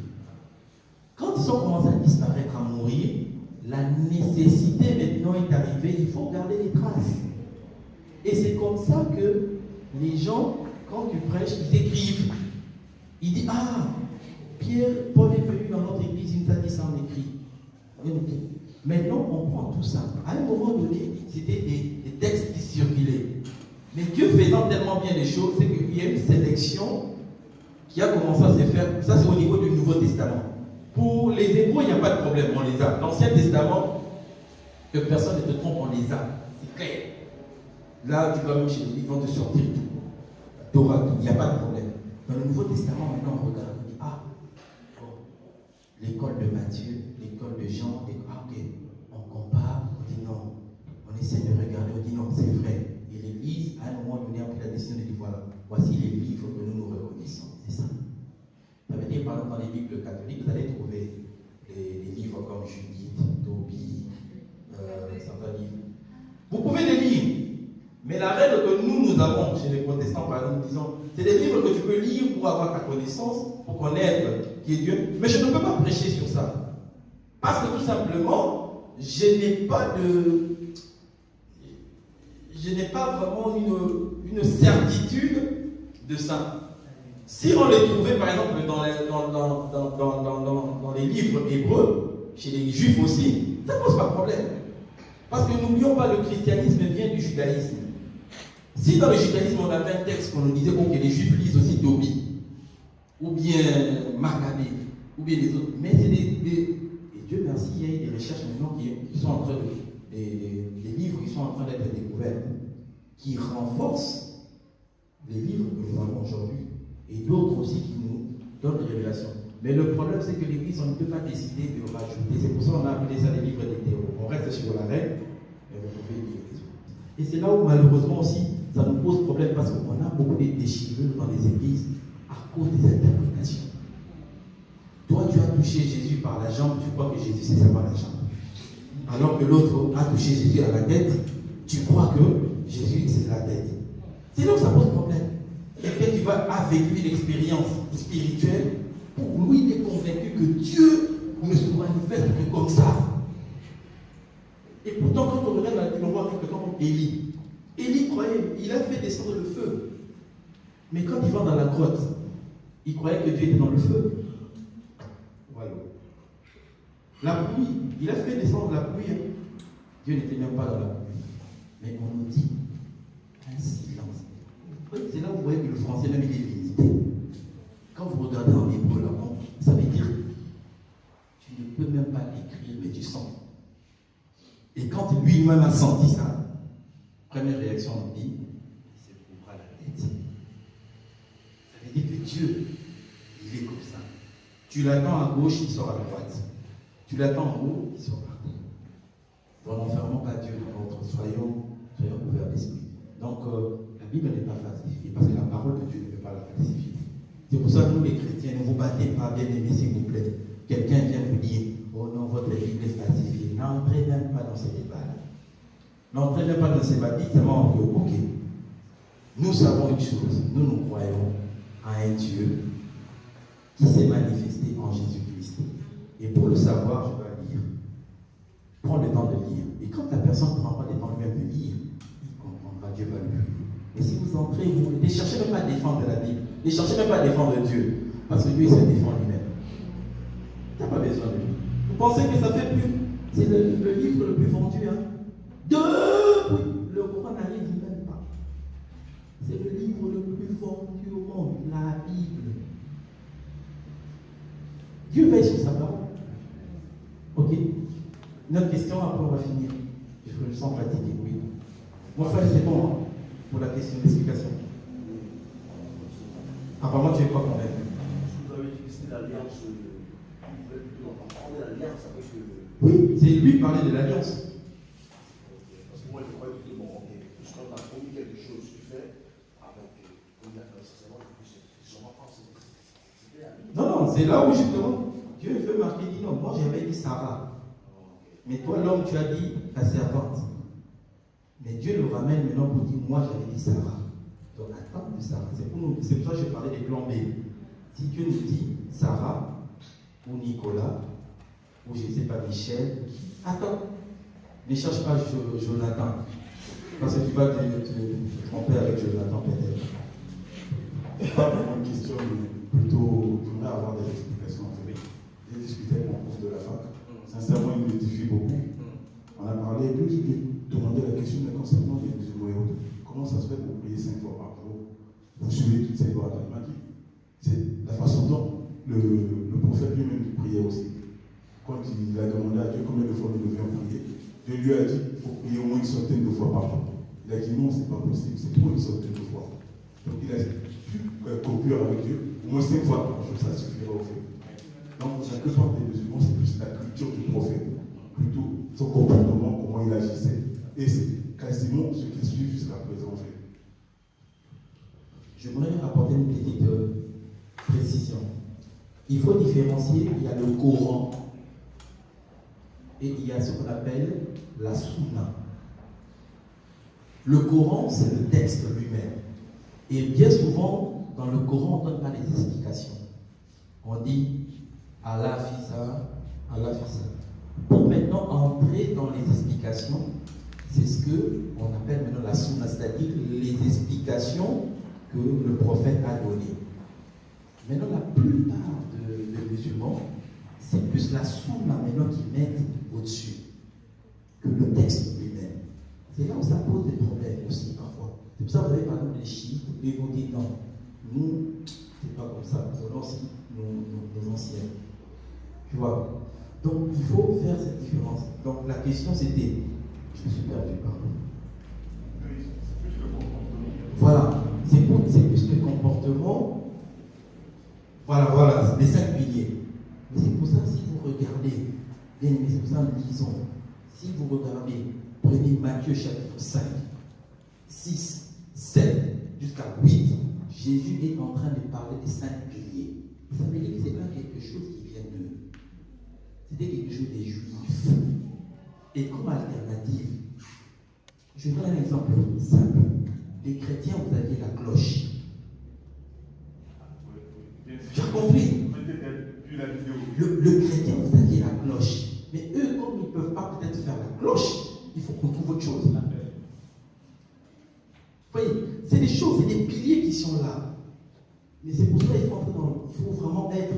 Quand ils ont commencé à disparaître, à mourir, la nécessité maintenant est arrivée, il faut garder les traces. Et c'est comme ça que les gens, quand tu prêches, ils écrivent. Ils disent, ah, Pierre, Paul est venu dans dans notre église, il nous a dit ça en écrit. Maintenant, on prend tout ça. À un moment donné, c'était des textes qui circulaient. Mais Dieu faisant tellement bien les choses, c'est qu'il y a une sélection qui a commencé à se faire. Ça, c'est au niveau du Nouveau Testament. Pour les Hébreux, il n'y a pas de problème, on les a. L'Ancien Testament, que personne ne te trompe, on les a. C'est clair. Là, tu vas même chez les livres, ils vont te sortir tout. Torah, tout. Il n'y a pas de problème. Dans le Nouveau Testament, maintenant, on regarde, on dit, l'école de Matthieu, l'école de Jean, ok, on compare, on dit non. On essaie de regarder, on dit non, c'est vrai. Et l'Église, à un moment donné, a pris la décision de dire, voilà, voici les livres que nous reconnaissons. C'est ça. Ça veut dire, par exemple, dans les Bibles catholiques, vous allez trouver des livres comme Judith, Tobie, certains livres. Vous pouvez les lire. Mais la règle que nous avons chez les protestants, par exemple, nous disons, c'est des livres que tu peux lire pour avoir ta connaissance, pour connaître qui est Dieu. Mais je ne peux pas prêcher sur ça. Parce que tout simplement, je n'ai pas vraiment une certitude de ça. Si on les trouvait, par exemple, dans les livres hébreux, chez les juifs aussi, ça ne pose pas de problème. Parce que n'oublions pas, le christianisme vient du judaïsme. Si dans le judaïsme, on avait un texte qu'on nous disait que les juifs lisent aussi Tobie, ou bien Maccabée, ou bien les autres, mais c'est et Dieu merci, il y a eu des recherches maintenant qui sont en train des livres qui sont en train d'être découverts, qui renforcent les livres que nous avons aujourd'hui, et d'autres aussi qui nous donnent des révélations. Mais le problème, c'est que l'Église, on ne peut pas décider de rajouter. C'est pour ça qu'on a appelé ça les livres des théories. On reste sur la règle, mais vous pouvez lire les autres. Et c'est là où, malheureusement aussi, ça nous pose problème parce qu'on a beaucoup de déchirures dans les églises à cause des interprétations. Toi, tu as touché Jésus par la jambe, tu crois que Jésus, c'est seulement la jambe. Alors que l'autre a touché Jésus à la tête, tu crois que Jésus, c'est la tête. C'est là où ça pose problème. Quelqu'un qui a vécu une expérience spirituelle, pour lui, il est convaincu que Dieu ne se manifeste que comme ça. Et pourtant, quand on regarde la Bible, on voit quelqu'un comme Élie. Élie croyait, il a fait descendre le feu. Mais quand il va dans la grotte, il croyait que Dieu était dans le feu. Voilà. La pluie, il a fait descendre la pluie. Dieu n'était même pas dans la pluie. Mais on nous dit un silence. Oui, c'est là où vous voyez que le français même il est limité. Quand vous regardez en hébreu, là, ça veut dire tu ne peux même pas l'écrire, mais tu sens. Et quand lui-même a senti ça, première réaction, on dit, il se couvra la tête. Ça veut dire que Dieu, il est comme ça. Tu l'attends à gauche, il sort à droite. Tu l'attends en haut, il sort par terre. Donc n'enfermons pas Dieu dans notre, soyons ouverts d'esprit. Donc la Bible n'est pas falsifiée, parce que la parole de Dieu ne peut pas la falsifier. C'est pour ça que nous les chrétiens, ne vous battez pas, bien aimés, s'il vous plaît. Quelqu'un vient vous dire, oh non, votre Bible est falsifiée. N'entrez même pas dans ces débats-là. N'entrez même pas dans ces débats. Dites seulement que, ok, nous savons une chose, nous croyons à un Dieu qui s'est manifesté en Jésus-Christ. Et pour le savoir, je dois lire. Prends le temps de lire. Et quand la personne ne prend pas le temps même de lire, il comprendra, Dieu va le lire. Et si vous entrez, vous ne cherchez même pas à défendre la Bible. Ne cherchez même pas à défendre Dieu. Parce que Dieu, il se défend lui-même. Tu n'as pas besoin de lui. Vous pensez que ça fait plus. C'est le livre le plus vendu. Depuis le Coran n'arrive même pas. C'est le livre le plus vendu au monde. La Bible. Dieu veille sur sa parole. Ok. Une autre question, après on va finir. Je me sens fatigué, oui. Mon frère, c'est bon pour la question d'explication. Apparemment, tu n'es pas convaincu. Vous avez dit que c'était l'alliance. Vous voulez plutôt entendre l'alliance avec Oui, c'est lui parler de l'alliance. Parce que moi, je crois que bon, ok, puisqu'on a promis quelque chose, tu fais avec. Comme il a fait forcément, c'est sûrement pas c'était la vie. Non, c'est là où justement, Dieu veut marquer, dit non, moi j'avais dit Sarah. Mais toi, l'homme, tu as dit la servante. Mais Dieu le ramène maintenant pour dire, moi j'avais dit Sarah. Donc attends de Sarah. C'est pour ça que je parlais des plans B. Si Dieu nous dit Sarah, ou Nicolas, ou je ne sais pas, Michel, attends. Ne cherche pas Jonathan. Parce que tu vas te tromper avec Jonathan peut-être. C'est pas vraiment une question, mais plutôt, je voudrais avoir des explications. j'ai discuté avec mon prof de la fac. Sincèrement, il m'identifie beaucoup. On a parlé, et puis je lui ai demandé la question, mais concernant les musulmans et autres, comment ça se fait pour prier 5 fois par jour? Vous suivez toutes ces lois? Il m'a dit, c'est la façon dont le prophète lui-même priait aussi. Quand il a demandé à Dieu combien de fois nous devions prier, Dieu lui a dit, il faut prier au moins une centaine de fois par jour. Il a dit non, c'est pas possible, c'est trop une centaine de fois. Donc il a pu conclure avec Dieu, au moins 5 fois par jour, ça suffira au fait. Donc la plupart des musulmans, c'est plus la culture du prophète, plutôt son comportement, comment il agissait. Et c'est quasiment ce qui suit jusqu'à présent en fait. J'aimerais apporter une petite précision. Il faut différencier, il y a le Coran et il y a ce qu'on appelle la Sunna. Le Coran, c'est le texte lui-même. Et bien souvent, dans le Coran, on ne donne pas les explications. On dit Allah fit ça, Allah fit ça. Pour maintenant entrer dans les explications, c'est ce qu'on appelle maintenant la Sunna, c'est-à-dire les explications que le prophète a données. Maintenant, la plupart des musulmans, c'est plus la Sunna maintenant qui mettent au-dessus que le texte lui-même. C'est là où ça pose des problèmes aussi parfois. C'est pour ça que vous avez par exemple les chiites, ils vont dire non, nous, c'est pas comme ça, selon aussi nos anciens. Tu vois? Donc il faut faire cette différence. Donc la question c'était, je me suis perdu, pardon. Voilà, c'est plus le comportement. Voilà, les 5 piliers. Mais c'est pour ça, si vous regardez, bien aimé, c'est pour ça, lisons. Si vous regardez, prenez Matthieu chapitre 5, 6, 7, jusqu'à 8, Jésus est en train de parler des 5 piliers. Ça veut dire que ce n'est pas quelque chose qui vient d'eux. C'était quelque chose des Juifs. Et comme alternative, je donne un exemple simple. Les chrétiens, vous aviez la cloche. Tu as compris? Le chrétien, vous aviez la cloche. Mais eux, comme ils ne peuvent pas peut-être faire la cloche, il faut qu'on trouve autre chose. Vous voyez, c'est des choses, c'est des piliers qui sont là. Mais c'est pour ça qu'il faut vraiment être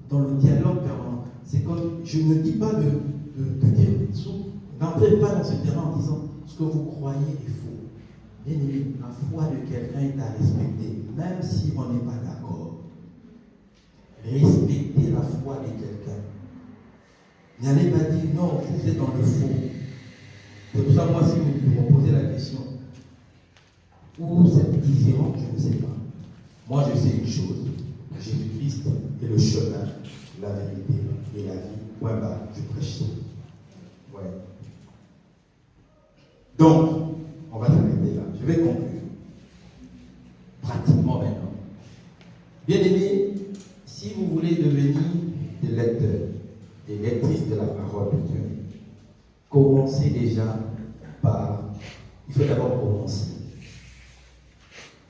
dans le dialogue permanent. C'est comme, je ne dis pas de dire, n'entrez pas dans ce terrain en disant ce que vous croyez est faux. Bien aimé, la foi de quelqu'un est à respecter, même si on n'est pas d'accord. Respectez la foi de quelqu'un. N'allez pas dire non, vous êtes dans le faux. C'est pour ça, moi, si vous me posez la question, où c'est différent, je ne sais pas. Moi, je sais une chose. Jésus-Christ est le chemin, la vérité et la vie. Point barre, je prêche ça. Ouais. Donc, on va s'arrêter là. Je vais conclure. Pratiquement maintenant. Bien aimé, si vous voulez devenir des lecteurs, des lectrices de la parole de Dieu, commencez déjà par... Il faut d'abord commencer.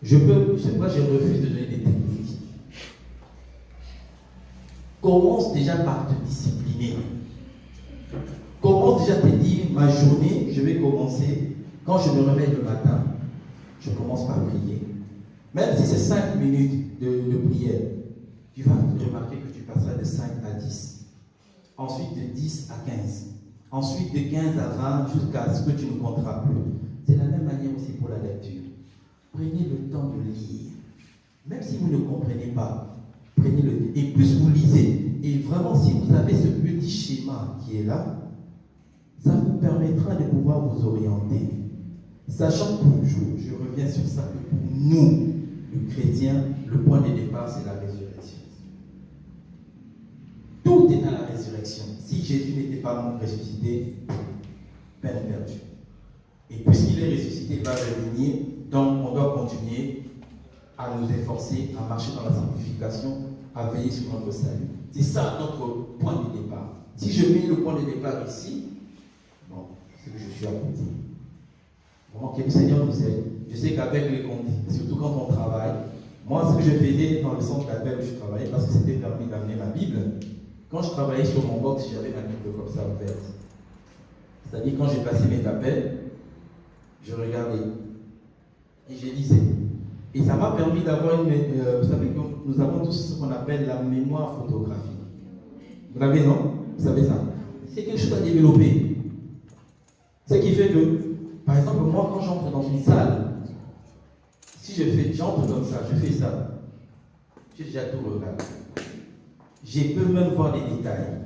Moi, je refuse de donner des techniques. Commence déjà par te discipliner. Commence déjà à te dire, ma journée, je vais commencer, quand je me réveille le matin, je commence par prier. Même si c'est 5 minutes de prière, tu vas remarquer que tu passeras de 5 à 10. Ensuite de 10 à 15. Ensuite de 15 à 20 jusqu'à ce que tu ne compteras plus. C'est la même manière aussi pour la lecture. Prenez le temps de lire. Même si vous ne comprenez pas, prenez-le. Et plus vous lisez, et vraiment si vous avez ce petit schéma qui est là, ça vous permettra de pouvoir vous orienter. Sachant toujours, je reviens sur ça, que pour nous, les chrétiens, le point de départ, c'est la résurrection. Tout est dans la résurrection. Si Jésus n'était pas ressuscité, peine perdue. Et puisqu'il est ressuscité, il va revenir, donc on doit continuer à nous efforcer, à marcher dans la sanctification, à veiller sur notre salut. C'est ça notre point de départ. Si je mets le point de départ ici, bon, c'est que je suis à côté. Vraiment, que le Seigneur nous aide. Je sais qu'avec les conditions, surtout quand on travaille, moi, ce que je faisais dans le centre d'appel où je travaillais, parce que c'était permis d'amener ma Bible, quand je travaillais sur mon box, j'avais ma Bible comme ça ouverte. C'est-à-dire, quand j'ai passé mes appels, je regardais et je lisais. Et ça m'a permis d'avoir une... vous savez que nous avons tous ce qu'on appelle la mémoire photographique. Vous l'avez, non? Vous savez ça? C'est quelque chose à développer. Ce qui fait que, par exemple, moi, quand j'entre dans une salle, si j'entre comme ça, je fais ça, j'ai déjà tout regardé. Je peux même voir les détails.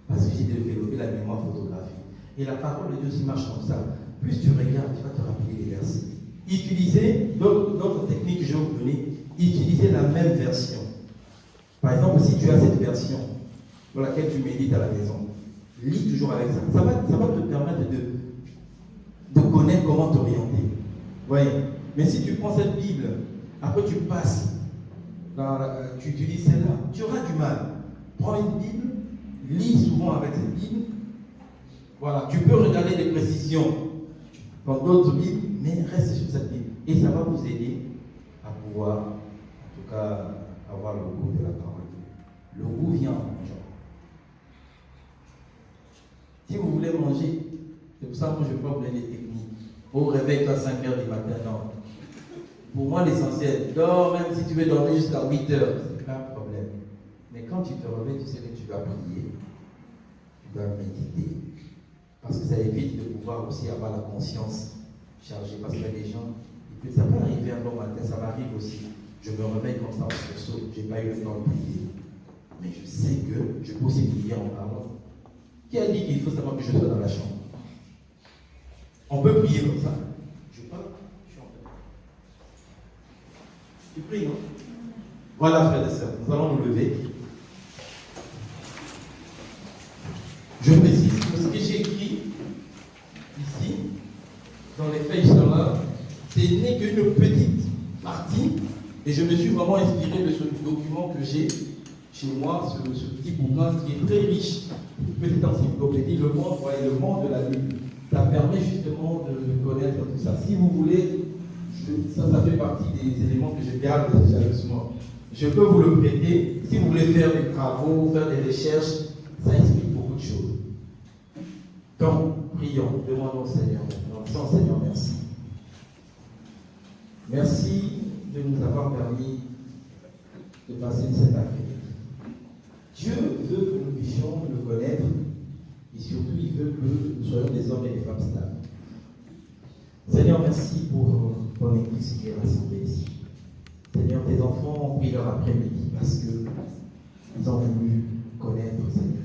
Parce que j'ai développé la mémoire photographique. Et la parole de Dieu aussi marche comme ça. Plus tu regardes, tu vas te rappeler les versets. Utilisez, d'autres techniques que je vais vous donner, utilisez la même version. Par exemple, si tu as cette version dans laquelle tu médites à la maison, lis toujours avec ça. Ça va te permettre de connaître comment t'orienter. Voyez. Mais si tu prends cette Bible, après tu passes, tu utilises celle-là, tu auras du mal. Prends une Bible, lis souvent avec cette Bible. Voilà, tu peux regarder des précisions dans d'autres Bibles, mais reste sur cette Bible. Et ça va vous aider à pouvoir, en tout cas, avoir le goût de la parole. Le goût vient en mangeant. Si vous voulez manger, c'est pour ça que moi je ne vais pas vous donner des techniques. Au réveil à 5 h du matin, non. Pour moi, l'essentiel, dors, même si tu veux dormir jusqu'à 8 h, c'est pas un problème. Mais quand tu te réveilles, tu sais que tu dois prier, tu dois méditer. Parce que ça évite de pouvoir aussi avoir la conscience chargée. Parce que les gens, ça peut arriver un bon matin, ça m'arrive aussi. Je me réveille comme ça en sursaut, je n'ai pas eu le temps de prier. Mais je sais que je peux aussi prier en parole. Qui a dit qu'il faut savoir que je sois dans la chambre? On peut prier comme ça. Je parle, je suis en train. Tu pries, non? Voilà, frères et sœurs, nous allons nous lever. Je précise que ce que j'ai écrit ici, dans les feuilles sur là, ce n'est qu'une petite partie, et je me suis vraiment inspiré de ce document que j'ai chez moi, ce petit bouquin qui est très riche, une petite encyclopédie, le monde de la Bible. Ça permet justement de connaître tout ça. Si vous voulez, ça fait partie des éléments que je garde jalousement. Je peux vous le prêter. Si vous voulez faire des travaux, faire des recherches, ça explique beaucoup de choses. Donc, prions, demandons au Seigneur. Disons, Seigneur, merci. Merci de nous avoir permis de passer cette après-midi. Dieu veut que nous puissions le connaître et surtout il veut que nous soyons des hommes et des femmes stables. Seigneur, merci pour ton église qui est rassemblée ici. Seigneur, tes enfants ont pris leur après-midi parce qu'ils ont voulu connaître, Seigneur,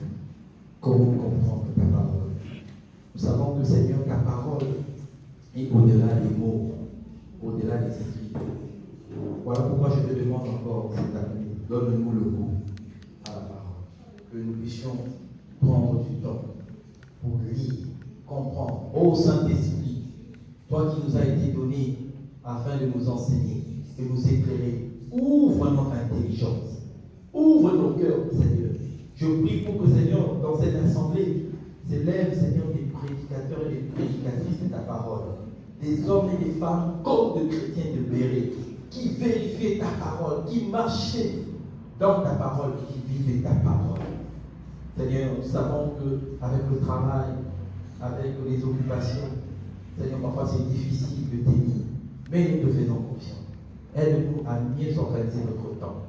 comment comprendre ta parole. Nous savons que, Seigneur, ta parole est au-delà des mots, au-delà des écrits. Voilà pourquoi je te demande encore cette année, donne-nous le goût à la parole, que nous puissions prendre du temps pour lire, comprendre. Ô Saint-Esprit, toi qui nous as été donné afin de nous enseigner et nous éclairer, ouvre notre intelligence, ouvre nos cœurs, Seigneur. Je prie pour que, Seigneur, dans cette assemblée, s'élèvent, Seigneur, des prédicateurs et des prédicatrices de ta parole, des hommes et des femmes comme de chrétiens de Béret, qui vérifiaient ta parole, qui marchaient dans ta parole, qui vivaient ta parole. Seigneur, nous savons qu'avec le travail, avec les occupations, Seigneur, parfois c'est difficile de tenir, mais nous te faisons confiance. Aide-nous à mieux organiser notre temps.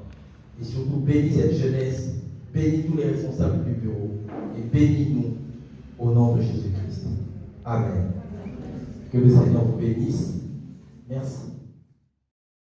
Et surtout, bénis cette jeunesse, bénis tous les responsables du bureau, et bénis-nous au nom de Jésus-Christ. Amen. Que le Seigneur vous bénisse. Merci.